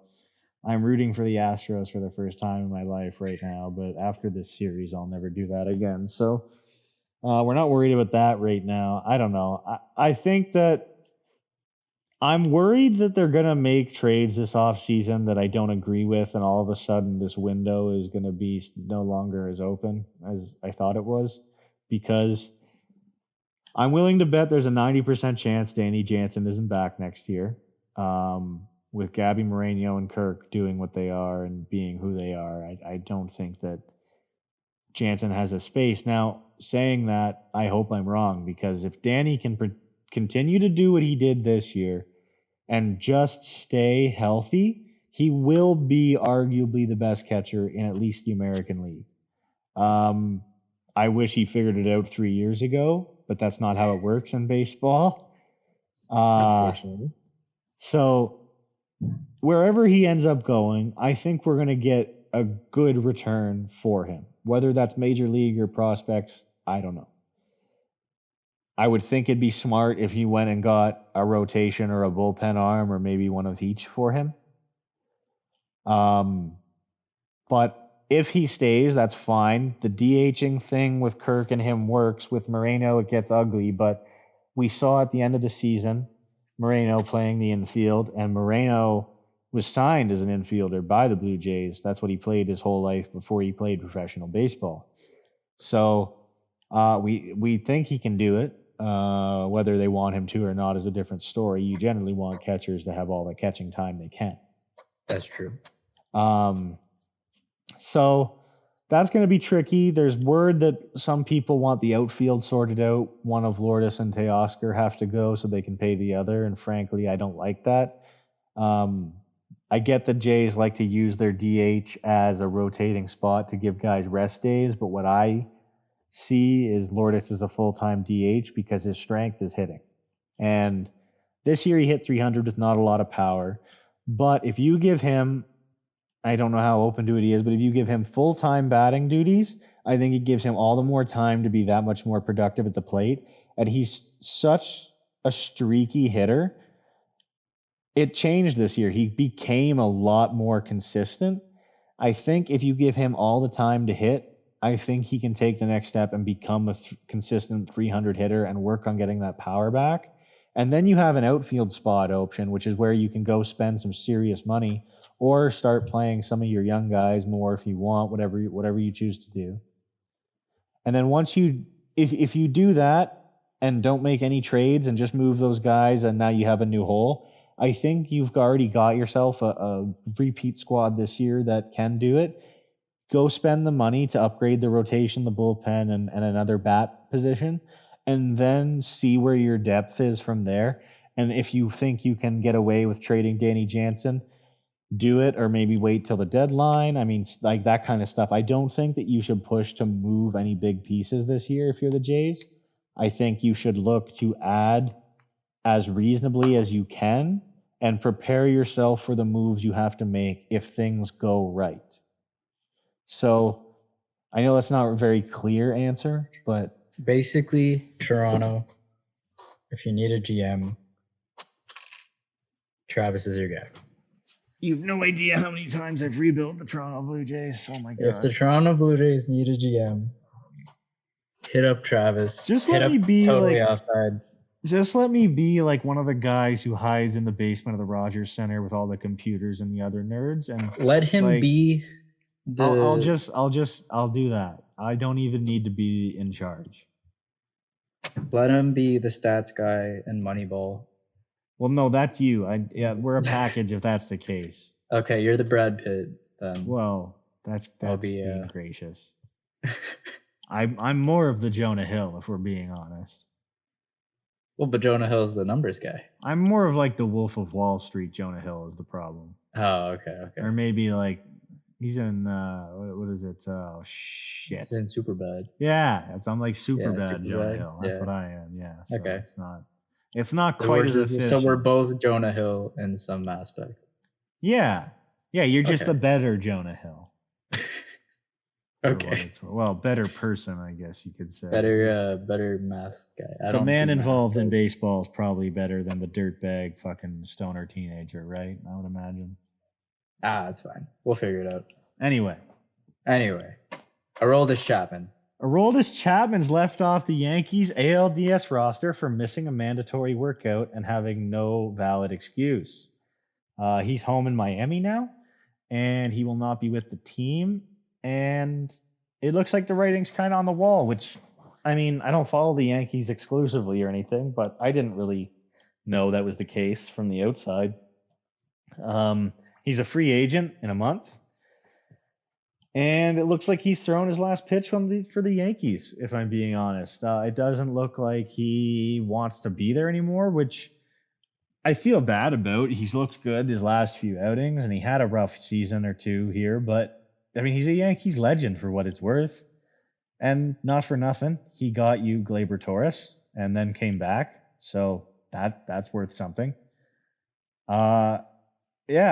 [SPEAKER 3] I'm rooting for the Astros for the first time in my life right now. But after this series, I'll never do that again. So we're not worried about that right now. I don't know. I think that I'm worried that they're going to make trades this offseason that I don't agree with, and all of a sudden this window is going to be no longer as open as I thought it was, because I'm willing to bet there's a 90% chance Danny Jansen isn't back next year, with Gabby Moreno and Kirk doing what they are and being who they are. I don't think that Jansen has a space. Now, saying that, I hope I'm wrong, because if Danny can continue to do what he did this year and just stay healthy, he will be arguably the best catcher in at least the American League. I wish he figured it out 3 years ago, but that's not how it works in baseball.
[SPEAKER 1] Unfortunately.
[SPEAKER 3] So wherever he ends up going, I think we're going to get a good return for him. Whether that's major league or prospects, I don't know. I would think it'd be smart if you went and got a rotation or a bullpen arm or maybe one of each for him. But if he stays, that's fine. The DHing thing with Kirk and him works. With Moreno, it gets ugly. But we saw at the end of the season, Moreno playing the infield, and Moreno was signed as an infielder by the Blue Jays. That's what he played his whole life before he played professional baseball. So we think he can do it. Whether they want him to or not is a different story. You generally want catchers to have all the catching time they can.
[SPEAKER 1] That's true.
[SPEAKER 3] So that's going to be tricky. There's word that some people want the outfield sorted out. One of Lourdes and Teoscar have to go so they can pay the other. And frankly, I don't like that. I get the Jays like to use their DH as a rotating spot to give guys rest days, but what I see is Lourdes is a full-time DH because his strength is hitting. And this year he hit 300 with not a lot of power. But if you give him, I don't know how open to it he is, but if you give him full-time batting duties, I think it gives him all the more time to be that much more productive at the plate. And he's such a streaky hitter. It changed this year. He became a lot more consistent. I think if you give him all the time to hit, I think he can take the next step and become a consistent 300 hitter and work on getting that power back. And then you have an outfield spot option, which is where you can go spend some serious money or start playing some of your young guys more if you want, whatever you choose to do. And then once if you do that and don't make any trades and just move those guys and now you have a new hole, I think you've already got yourself a repeat squad this year that can do it. Go spend the money to upgrade the rotation, the bullpen, and another bat position, and then see where your depth is from there. And if you think you can get away with trading Danny Jansen, do it, or maybe wait till the deadline. I mean, like that kind of stuff. I don't think that you should push to move any big pieces this year if you're the Jays. I think you should look to add as reasonably as you can and prepare yourself for the moves you have to make if things go right. So I know that's not a very clear answer, but
[SPEAKER 1] basically, Toronto, if you need a GM, Travis is your guy.
[SPEAKER 3] You have no idea how many times I've rebuilt the Toronto Blue Jays. Oh my god.
[SPEAKER 1] If the Toronto Blue Jays need a GM, Hit up Travis.
[SPEAKER 3] Just
[SPEAKER 1] Hit
[SPEAKER 3] let
[SPEAKER 1] up
[SPEAKER 3] me be
[SPEAKER 1] totally
[SPEAKER 3] like,
[SPEAKER 1] offside.
[SPEAKER 3] just let me be like one of the guys who hides in the basement of the Rogers Center with all the computers and the other nerds, and
[SPEAKER 1] Let him
[SPEAKER 3] like,
[SPEAKER 1] be
[SPEAKER 3] I'll
[SPEAKER 1] the.
[SPEAKER 3] do that. I don't even need to be in charge.
[SPEAKER 1] Let him be the stats guy in Moneyball.
[SPEAKER 3] Well, no, that's you. Yeah, we're a package if that's the case.
[SPEAKER 1] Okay, you're the Brad Pitt then.
[SPEAKER 3] Well, that's
[SPEAKER 1] I'll be
[SPEAKER 3] being gracious. I'm more of the Jonah Hill, if we're being honest.
[SPEAKER 1] Well, but Jonah Hill's the numbers guy.
[SPEAKER 3] I'm more of like the Wolf of Wall Street. Jonah Hill is the problem.
[SPEAKER 1] Oh, okay.
[SPEAKER 3] Or maybe like he's in what is it? Oh shit.
[SPEAKER 1] He's in Superbad.
[SPEAKER 3] Yeah, I'm like super
[SPEAKER 1] Yeah,
[SPEAKER 3] bad Jonah
[SPEAKER 1] Superbad,
[SPEAKER 3] Hill. That's
[SPEAKER 1] yeah.
[SPEAKER 3] what I am. Yeah. So
[SPEAKER 1] Okay.
[SPEAKER 3] it's not
[SPEAKER 1] So
[SPEAKER 3] quite
[SPEAKER 1] we're,
[SPEAKER 3] as
[SPEAKER 1] just,
[SPEAKER 3] efficient.
[SPEAKER 1] so we're both Jonah Hill in some aspect.
[SPEAKER 3] Yeah. Yeah, you're just
[SPEAKER 1] Okay.
[SPEAKER 3] a better Jonah Hill.
[SPEAKER 1] Okay.
[SPEAKER 3] Well, better person, I guess you could say.
[SPEAKER 1] Better math guy.
[SPEAKER 3] The man involved in baseball is probably better than the dirtbag fucking stoner teenager, right? I would imagine.
[SPEAKER 1] That's fine. We'll figure it out.
[SPEAKER 3] Anyway,
[SPEAKER 1] Aroldis Chapman.
[SPEAKER 3] Aroldis Chapman's left off the Yankees ALDS roster for missing a mandatory workout and having no valid excuse. He's home in Miami now, and he will not be with the team. And it looks like the writing's kind of on the wall, which, I mean, I don't follow the Yankees exclusively or anything, but I didn't really know that was the case from the outside. He's a free agent in a month. And it looks like he's thrown his last pitch for the Yankees, if I'm being honest. It doesn't look like he wants to be there anymore, which I feel bad about. He's looked good his last few outings, and he had a rough season or two here, but I mean, he's a Yankees legend for what it's worth. And not for nothing, he got you Gleyber Torres and then came back. So that's worth something. Yeah,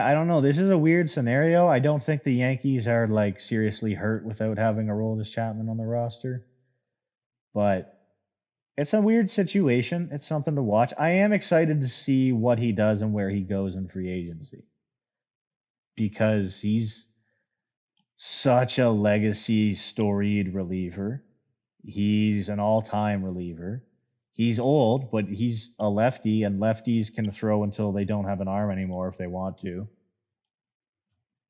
[SPEAKER 3] I don't know. This is a weird scenario. I don't think the Yankees are like seriously hurt without having Aroldis Chapman on the roster. But it's a weird situation. It's something to watch. I am excited to see what he does and where he goes in free agency. Because he's such a legacy storied reliever. He's an all-time reliever. He's old, but he's a lefty, and lefties can throw until they don't have an arm anymore if they want to.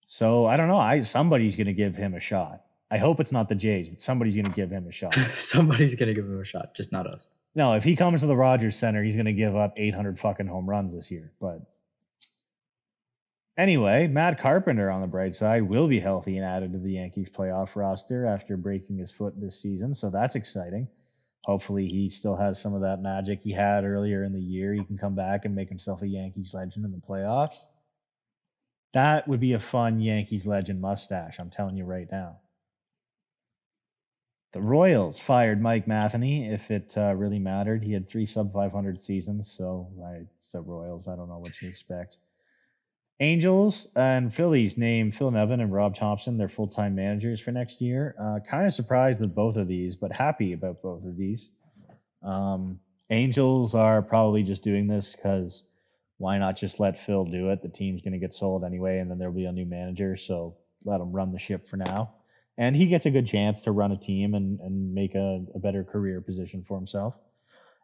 [SPEAKER 3] So I don't know. Somebody's going to give him a shot. I hope it's not the Jays, but somebody's going to give him a shot.
[SPEAKER 1] Somebody's going to give him a shot, just not us.
[SPEAKER 3] No, if he comes to the Rogers Center, he's going to give up 800 fucking home runs this year. But anyway, Matt Carpenter on the bright side will be healthy and added to the Yankees playoff roster after breaking his foot this season. So that's exciting. Hopefully he still has some of that magic he had earlier in the year. He can come back and make himself a Yankees legend in the playoffs. That would be a fun Yankees legend mustache, I'm telling you right now. The Royals fired Mike Matheny, if it really mattered. He had 3 sub-500 seasons, so it's the Royals. I don't know what you expect. Angels and Phillies named Phil Nevin and Rob Thompson their full-time managers for next year. Kind of surprised with both of these, but happy about both of these. Angels are probably just doing this because why not just let Phil do it? The team's going to get sold anyway, and then there'll be a new manager, so let him run the ship for now. And he gets a good chance to run a team and make a better career position for himself.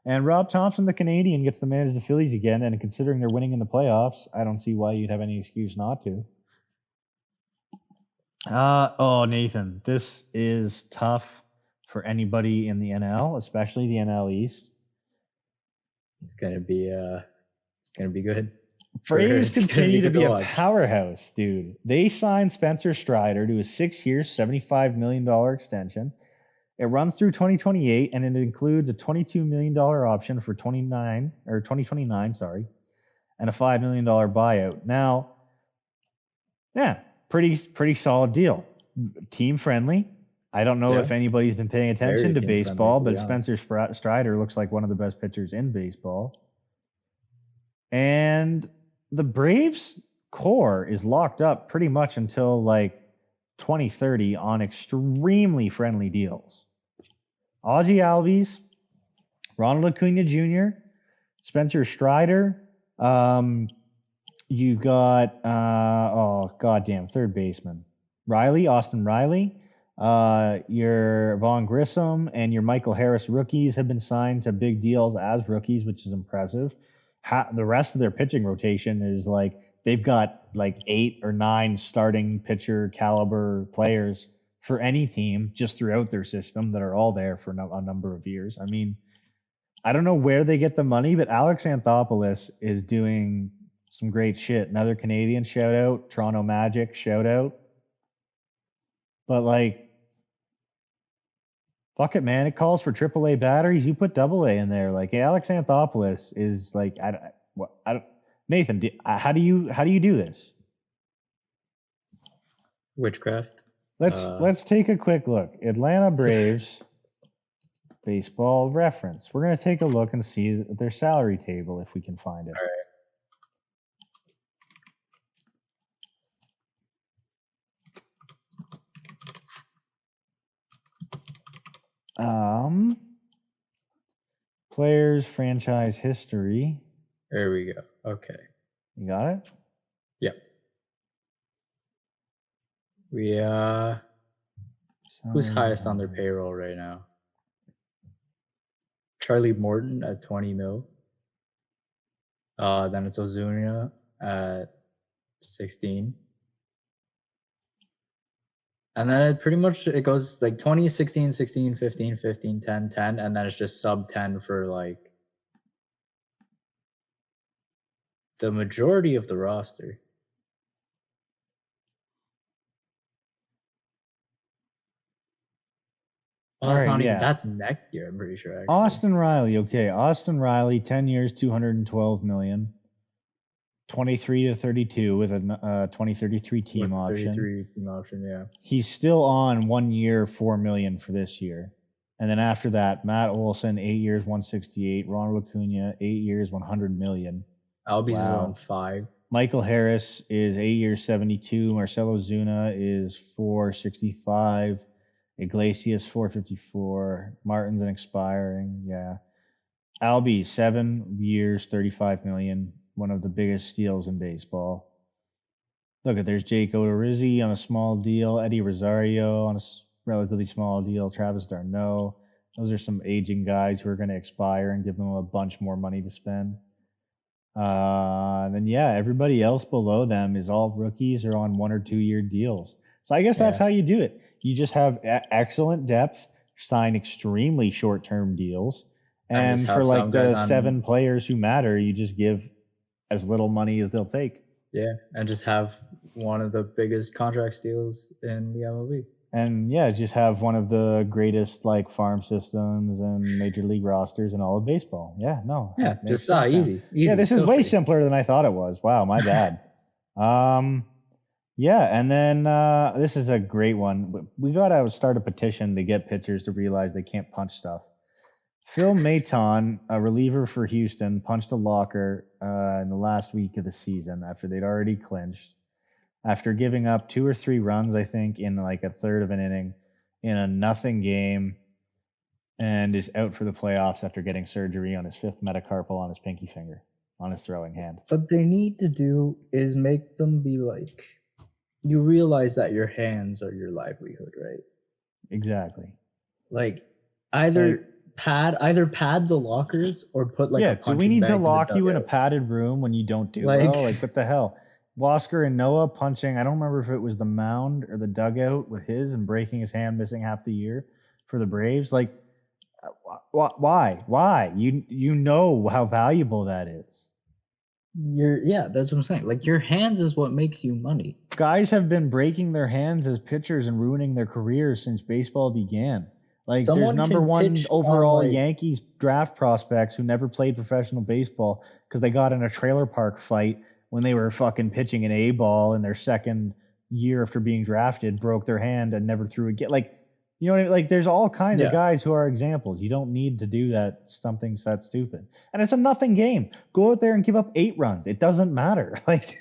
[SPEAKER 3] And Rob Thompson, the Canadian, gets to manage the Phillies again, and considering they're winning in the playoffs, I don't see why you'd have any excuse not to. Nathan, this is tough for anybody in the NL, especially the NL East.
[SPEAKER 1] It's gonna be good.
[SPEAKER 3] Braves continue to be a powerhouse, dude. They signed Spencer Strider to a 6-year, $75 million extension. It runs through 2028, and it includes a $22 million option for 2029, and a $5 million buyout. Now, yeah, pretty solid deal. Team friendly. I don't know if anybody's been paying attention to baseball, but Spencer Strider looks like one of the best pitchers in baseball. And the Braves core is locked up pretty much until like 2030 on extremely friendly deals. Ozzie Albies, Ronald Acuna Jr., Spencer Strider. You've got third baseman Austin Riley, Your Von Grissom and your Michael Harris rookies have been signed to big deals as rookies, which is impressive. The rest of their pitching rotation is like they've got like 8 or 9 starting pitcher caliber players for any team just throughout their system that are all there for a number of years. I mean, I don't know where they get the money, but Alex Anthopoulos is doing some great shit. Another Canadian shout out, Toronto Magic shout out. But like, fuck it, man. It calls for AAA batteries. You put AA in there. Like Alex Anthopoulos is like, I don't. Nathan, how do you do this?
[SPEAKER 1] Witchcraft.
[SPEAKER 3] Let's take a quick look. Atlanta Braves baseball reference. We're gonna take a look and see their salary table if we can find it.
[SPEAKER 1] All right.
[SPEAKER 3] Players franchise history.
[SPEAKER 1] There we go. Okay.
[SPEAKER 3] You got it?
[SPEAKER 1] Yep. Who's highest on their payroll right now? Charlie Morton at 20 mil. Then it's Ozuna at 16. And then it goes like 20, 16, 16, 15, 15, 10, 10, and then it's just sub 10 for like the majority of the roster. Oh, that's not even, that's next year, I'm pretty sure. Actually.
[SPEAKER 3] Austin Riley, okay. Austin Riley, 10 years, 212 million. 23 to 32 with a 2033 team option.
[SPEAKER 1] 33 team option, yeah.
[SPEAKER 3] He's still on 1 year, 4 million for this year. And then after that, Matt Olson, 8 years, 168. Ronald Acuna, 8 years, 100 million.
[SPEAKER 1] Albies is on 5.
[SPEAKER 3] Michael Harris is 8 years, 72. Marcelo Zuna is 465. Iglesias 454. Martin's an expiring, yeah. Albies 7 years, 35 million. One of the biggest steals in baseball. Look at there's Jake Odorizzi on a small deal, Eddie Rosario on a relatively small deal, Travis d'Arnaud. Those are some aging guys who are going to expire and give them a bunch more money to spend. And then yeah, everybody else below them is all rookies or on 1 or 2 year deals. So I guess that's how you do it. You just have excellent depth, sign extremely short term deals, and for like the 7 players who matter, you just give as little money as they'll take.
[SPEAKER 1] Yeah, and just have one of the biggest contract steals in the MLB.
[SPEAKER 3] And yeah, just have one of the greatest like farm systems and major league rosters in all of baseball. Yeah, no.
[SPEAKER 1] Yeah, just easy.
[SPEAKER 3] Yeah, this is way simpler than I thought it was. Wow, my bad. Yeah, and then this is a great one. We gotta start a petition to get pitchers to realize they can't punch stuff. Phil Maton, a reliever for Houston, punched a locker in the last week of the season after they'd already clinched. After giving up 2 or 3 runs, I think, in like a third of an inning in a nothing game, and is out for the playoffs after getting surgery on his 5th metacarpal on his pinky finger, on his throwing hand.
[SPEAKER 1] What they need to do is make them be like, you realize that your hands are your livelihood, right?
[SPEAKER 3] Exactly.
[SPEAKER 1] Like either pad the lockers or put like a punching
[SPEAKER 3] do we need
[SPEAKER 1] bag
[SPEAKER 3] to lock
[SPEAKER 1] in
[SPEAKER 3] you in a padded room when you don't do well? Like what the hell? Wasker and Noah punching, I don't remember if it was the mound or the dugout with his and breaking his hand, missing half the year for the Braves. Like why? You know how valuable that is.
[SPEAKER 1] That's what I'm saying. Like your hands is what makes you money.
[SPEAKER 3] Guys have been breaking their hands as pitchers and ruining their careers since baseball began. Like there's number 1 overall Yankees draft prospects who never played professional baseball because they got in a trailer park fight when they were fucking pitching an A ball in their 2nd year after being drafted, broke their hand and never threw again. Like, you know what I mean? Like there's all kinds of guys who are examples. You don't need to do that. Something's that stupid. And it's a nothing game. Go out there and give up 8 runs. It doesn't matter. Like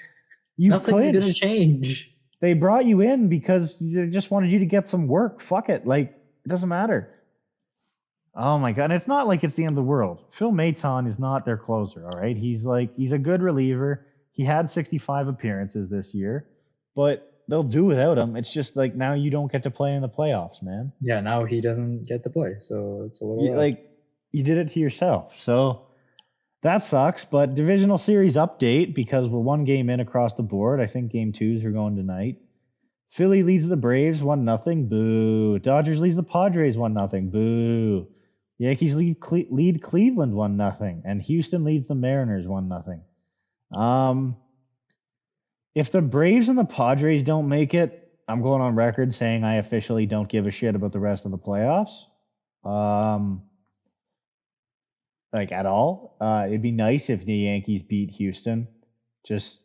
[SPEAKER 1] nothing's going to change.
[SPEAKER 3] They brought you in because they just wanted you to get some work. Fuck it. Like, it doesn't matter. Oh my God. And it's not like it's the end of the world. Phil Maton is not their closer. All right. He's a good reliever. He had 65 appearances this year, but they'll do without him. It's just like now you don't get to play in the playoffs, man.
[SPEAKER 1] Yeah, now he doesn't get to play, so it's a little rough.
[SPEAKER 3] Like you did it to yourself. So that sucks. But divisional series update, because we're one game in across the board. I think game 2s are going tonight. Philly leads the Braves 1-0. Boo. Dodgers leads the Padres 1-0. Boo. Yankees lead Cleveland 1-0, and Houston leads the Mariners 1-0. If the Braves and the Padres don't make it, I'm going on record saying I officially don't give a shit about the rest of the playoffs. Like at all. It'd be nice if the Yankees beat Houston, just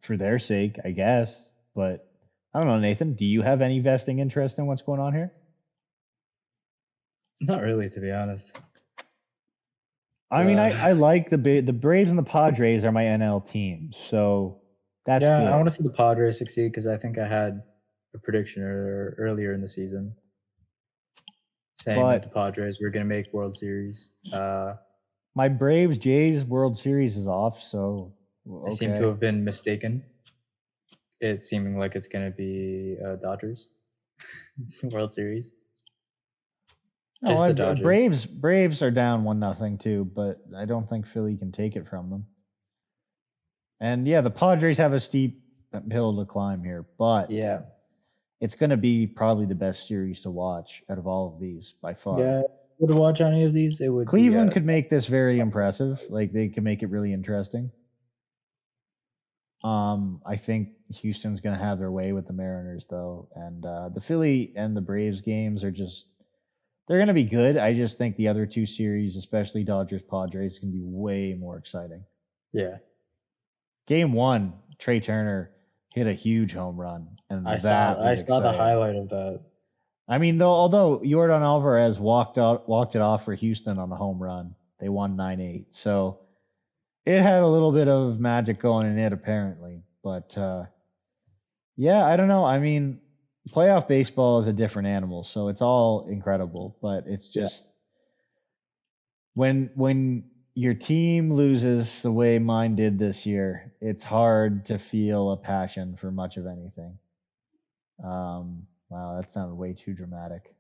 [SPEAKER 3] for their sake, I guess. But I don't know, Nathan. Do you have any vesting interest in what's going on here?
[SPEAKER 1] Not really, to be honest.
[SPEAKER 3] I mean, I like the Braves and the Padres are my NL teams, so that's
[SPEAKER 1] yeah,
[SPEAKER 3] good.
[SPEAKER 1] I want to see the Padres succeed because I think I had a prediction earlier in the season saying that the Padres were going to make World Series.
[SPEAKER 3] My Braves Jays World Series is off, so
[SPEAKER 1] I seem to have been mistaken. It's seeming like it's going to be Dodgers World Series.
[SPEAKER 3] Just the Dodgers. Braves are down 1-0 too, but I don't think Philly can take it from them. And yeah, the Padres have a steep hill to climb here, but
[SPEAKER 1] yeah,
[SPEAKER 3] it's going to be probably the best series to watch out of all of these by far.
[SPEAKER 1] Yeah, would watch any of these, it would.
[SPEAKER 3] Cleveland could make this very impressive. Like they could make it really interesting. I think Houston's going to have their way with the Mariners though, and the Philly and the Braves games are just. They're going to be good. I just think the other two series, especially Dodgers Padres, can be way more exciting.
[SPEAKER 1] Yeah.
[SPEAKER 3] Game 1, Trey Turner hit a huge home run, and
[SPEAKER 1] I saw the highlight of that.
[SPEAKER 3] I mean, although Yordan Alvarez walked it off for Houston on the home run, they won 9-8. So it had a little bit of magic going in it apparently, but yeah, I don't know. I mean. Playoff baseball is a different animal, so it's all incredible, but it's just when your team loses the way mine did this year, it's hard to feel a passion for much of anything. Wow, that sounded way too dramatic.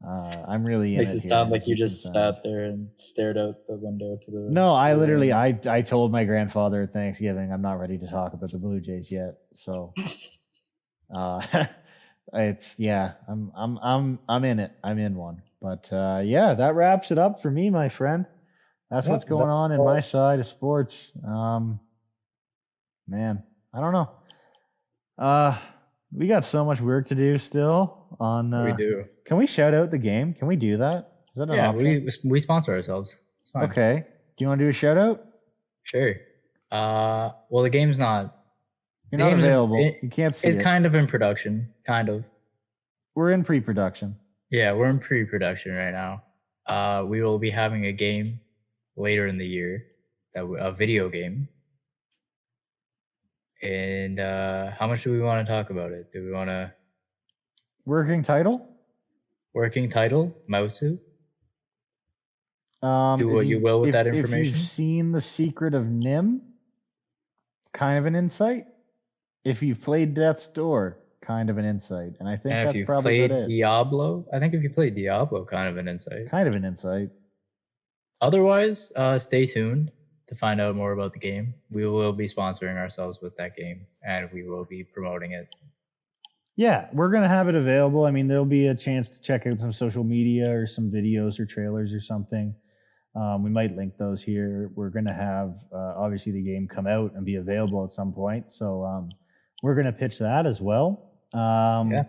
[SPEAKER 3] I'm really
[SPEAKER 1] makes
[SPEAKER 3] in
[SPEAKER 1] it sound like you just sat there and stared out the window to the.
[SPEAKER 3] No, I literally I told my grandfather at Thanksgiving I'm not ready to talk about the Blue Jays yet, so. It's I'm in it. I'm in one. But yeah, that wraps it up for me, my friend. That's what's going on in my side of sports. Man, I don't know. We got so much work to do still on
[SPEAKER 1] we do.
[SPEAKER 3] Can we shout out the game? Can we do that? Is that an option?
[SPEAKER 1] we sponsor ourselves. It's fine.
[SPEAKER 3] Okay. Do you want to do a shout out?
[SPEAKER 1] Sure. Well, the game's not.
[SPEAKER 3] You're not available. You can't see it.
[SPEAKER 1] It's kind of in production. Kind of.
[SPEAKER 3] We're in pre-production.
[SPEAKER 1] Yeah, we're in pre-production right now. We will be having a game later in the year, a video game. And how much do we want to talk about it? Do we want to...
[SPEAKER 3] Working title?
[SPEAKER 1] Working title? Mausu?
[SPEAKER 3] Do
[SPEAKER 1] what you will with that information.
[SPEAKER 3] If you've seen The Secret of Nim, kind of an insight. If you've played Death's Door, kind of an insight. And I think that's probably good.
[SPEAKER 1] Diablo? I think if you played Diablo, kind of an insight.
[SPEAKER 3] Kind of an insight.
[SPEAKER 1] Otherwise, stay tuned to find out more about the game. We will be sponsoring ourselves with that game, and we will be promoting it.
[SPEAKER 3] Yeah, we're going to have it available. I mean, there'll be a chance to check out some social media or some videos or trailers or something. We might link those here. We're going to have, obviously, the game come out and be available at some point. So we're going to pitch that as well. Yeah.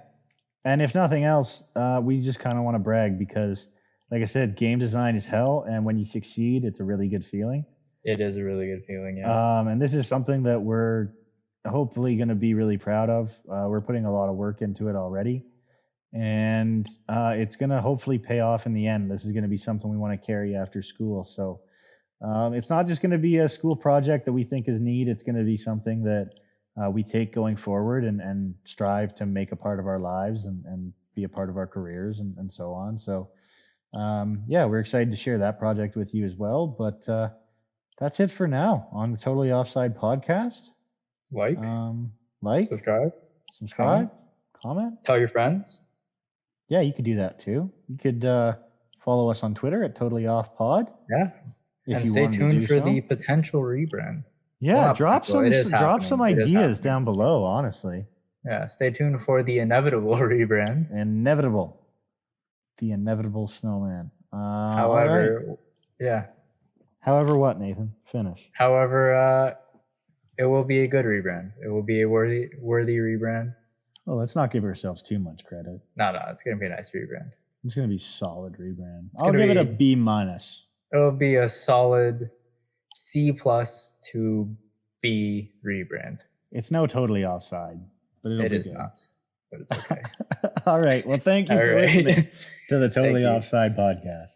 [SPEAKER 3] And if nothing else, we just kind of want to brag because, like I said, game design is hell. And when you succeed, it's a really good feeling.
[SPEAKER 1] It is a really good feeling, yeah.
[SPEAKER 3] And this is something that we're hopefully going to be really proud of. We're putting a lot of work into it already. And it's going to hopefully pay off in the end. This is going to be something we want to carry after school. So it's not just going to be a school project that we think is neat. It's going to be something that we take going forward and strive to make a part of our lives and be a part of our careers and so on. So yeah, we're excited to share that project with you as well. But that's it for now on the Totally Offside podcast. like,
[SPEAKER 1] subscribe,
[SPEAKER 3] subscribe, comment.
[SPEAKER 1] tell your friends.
[SPEAKER 3] Yeah, you could do that too. You could follow us on Twitter at Totally Off Pod.
[SPEAKER 1] Yeah.
[SPEAKER 3] If
[SPEAKER 1] And
[SPEAKER 3] you
[SPEAKER 1] stay
[SPEAKER 3] wanted to
[SPEAKER 1] tuned
[SPEAKER 3] do
[SPEAKER 1] for
[SPEAKER 3] so.
[SPEAKER 1] the potential rebrand.
[SPEAKER 3] Yeah,
[SPEAKER 1] Well, not
[SPEAKER 3] drop
[SPEAKER 1] potential, it is
[SPEAKER 3] some
[SPEAKER 1] happening. It is
[SPEAKER 3] ideas
[SPEAKER 1] happening.
[SPEAKER 3] down below. Honestly,
[SPEAKER 1] Yeah, stay tuned for the inevitable rebrand.
[SPEAKER 3] inevitable. The inevitable snowman. All
[SPEAKER 1] However,
[SPEAKER 3] right.
[SPEAKER 1] yeah.
[SPEAKER 3] However, what, Nathan? Finish.
[SPEAKER 1] However, it will be a good rebrand. It will be a worthy rebrand.
[SPEAKER 3] Oh, let's not give ourselves too much credit.
[SPEAKER 1] No, it's gonna be a nice rebrand.
[SPEAKER 3] It's gonna be solid rebrand.
[SPEAKER 1] It's
[SPEAKER 3] I'll
[SPEAKER 1] gonna
[SPEAKER 3] give it a
[SPEAKER 1] be-
[SPEAKER 3] B minus.
[SPEAKER 1] It'll be a solid C+ to B rebrand.
[SPEAKER 3] It's no Totally Offside, but it'll
[SPEAKER 1] It
[SPEAKER 3] be
[SPEAKER 1] is
[SPEAKER 3] good.
[SPEAKER 1] not, but it's okay.
[SPEAKER 3] All right. Well, thank you
[SPEAKER 1] All
[SPEAKER 3] for
[SPEAKER 1] right.
[SPEAKER 3] listening to the Totally
[SPEAKER 1] Thank you.
[SPEAKER 3] Offside podcast.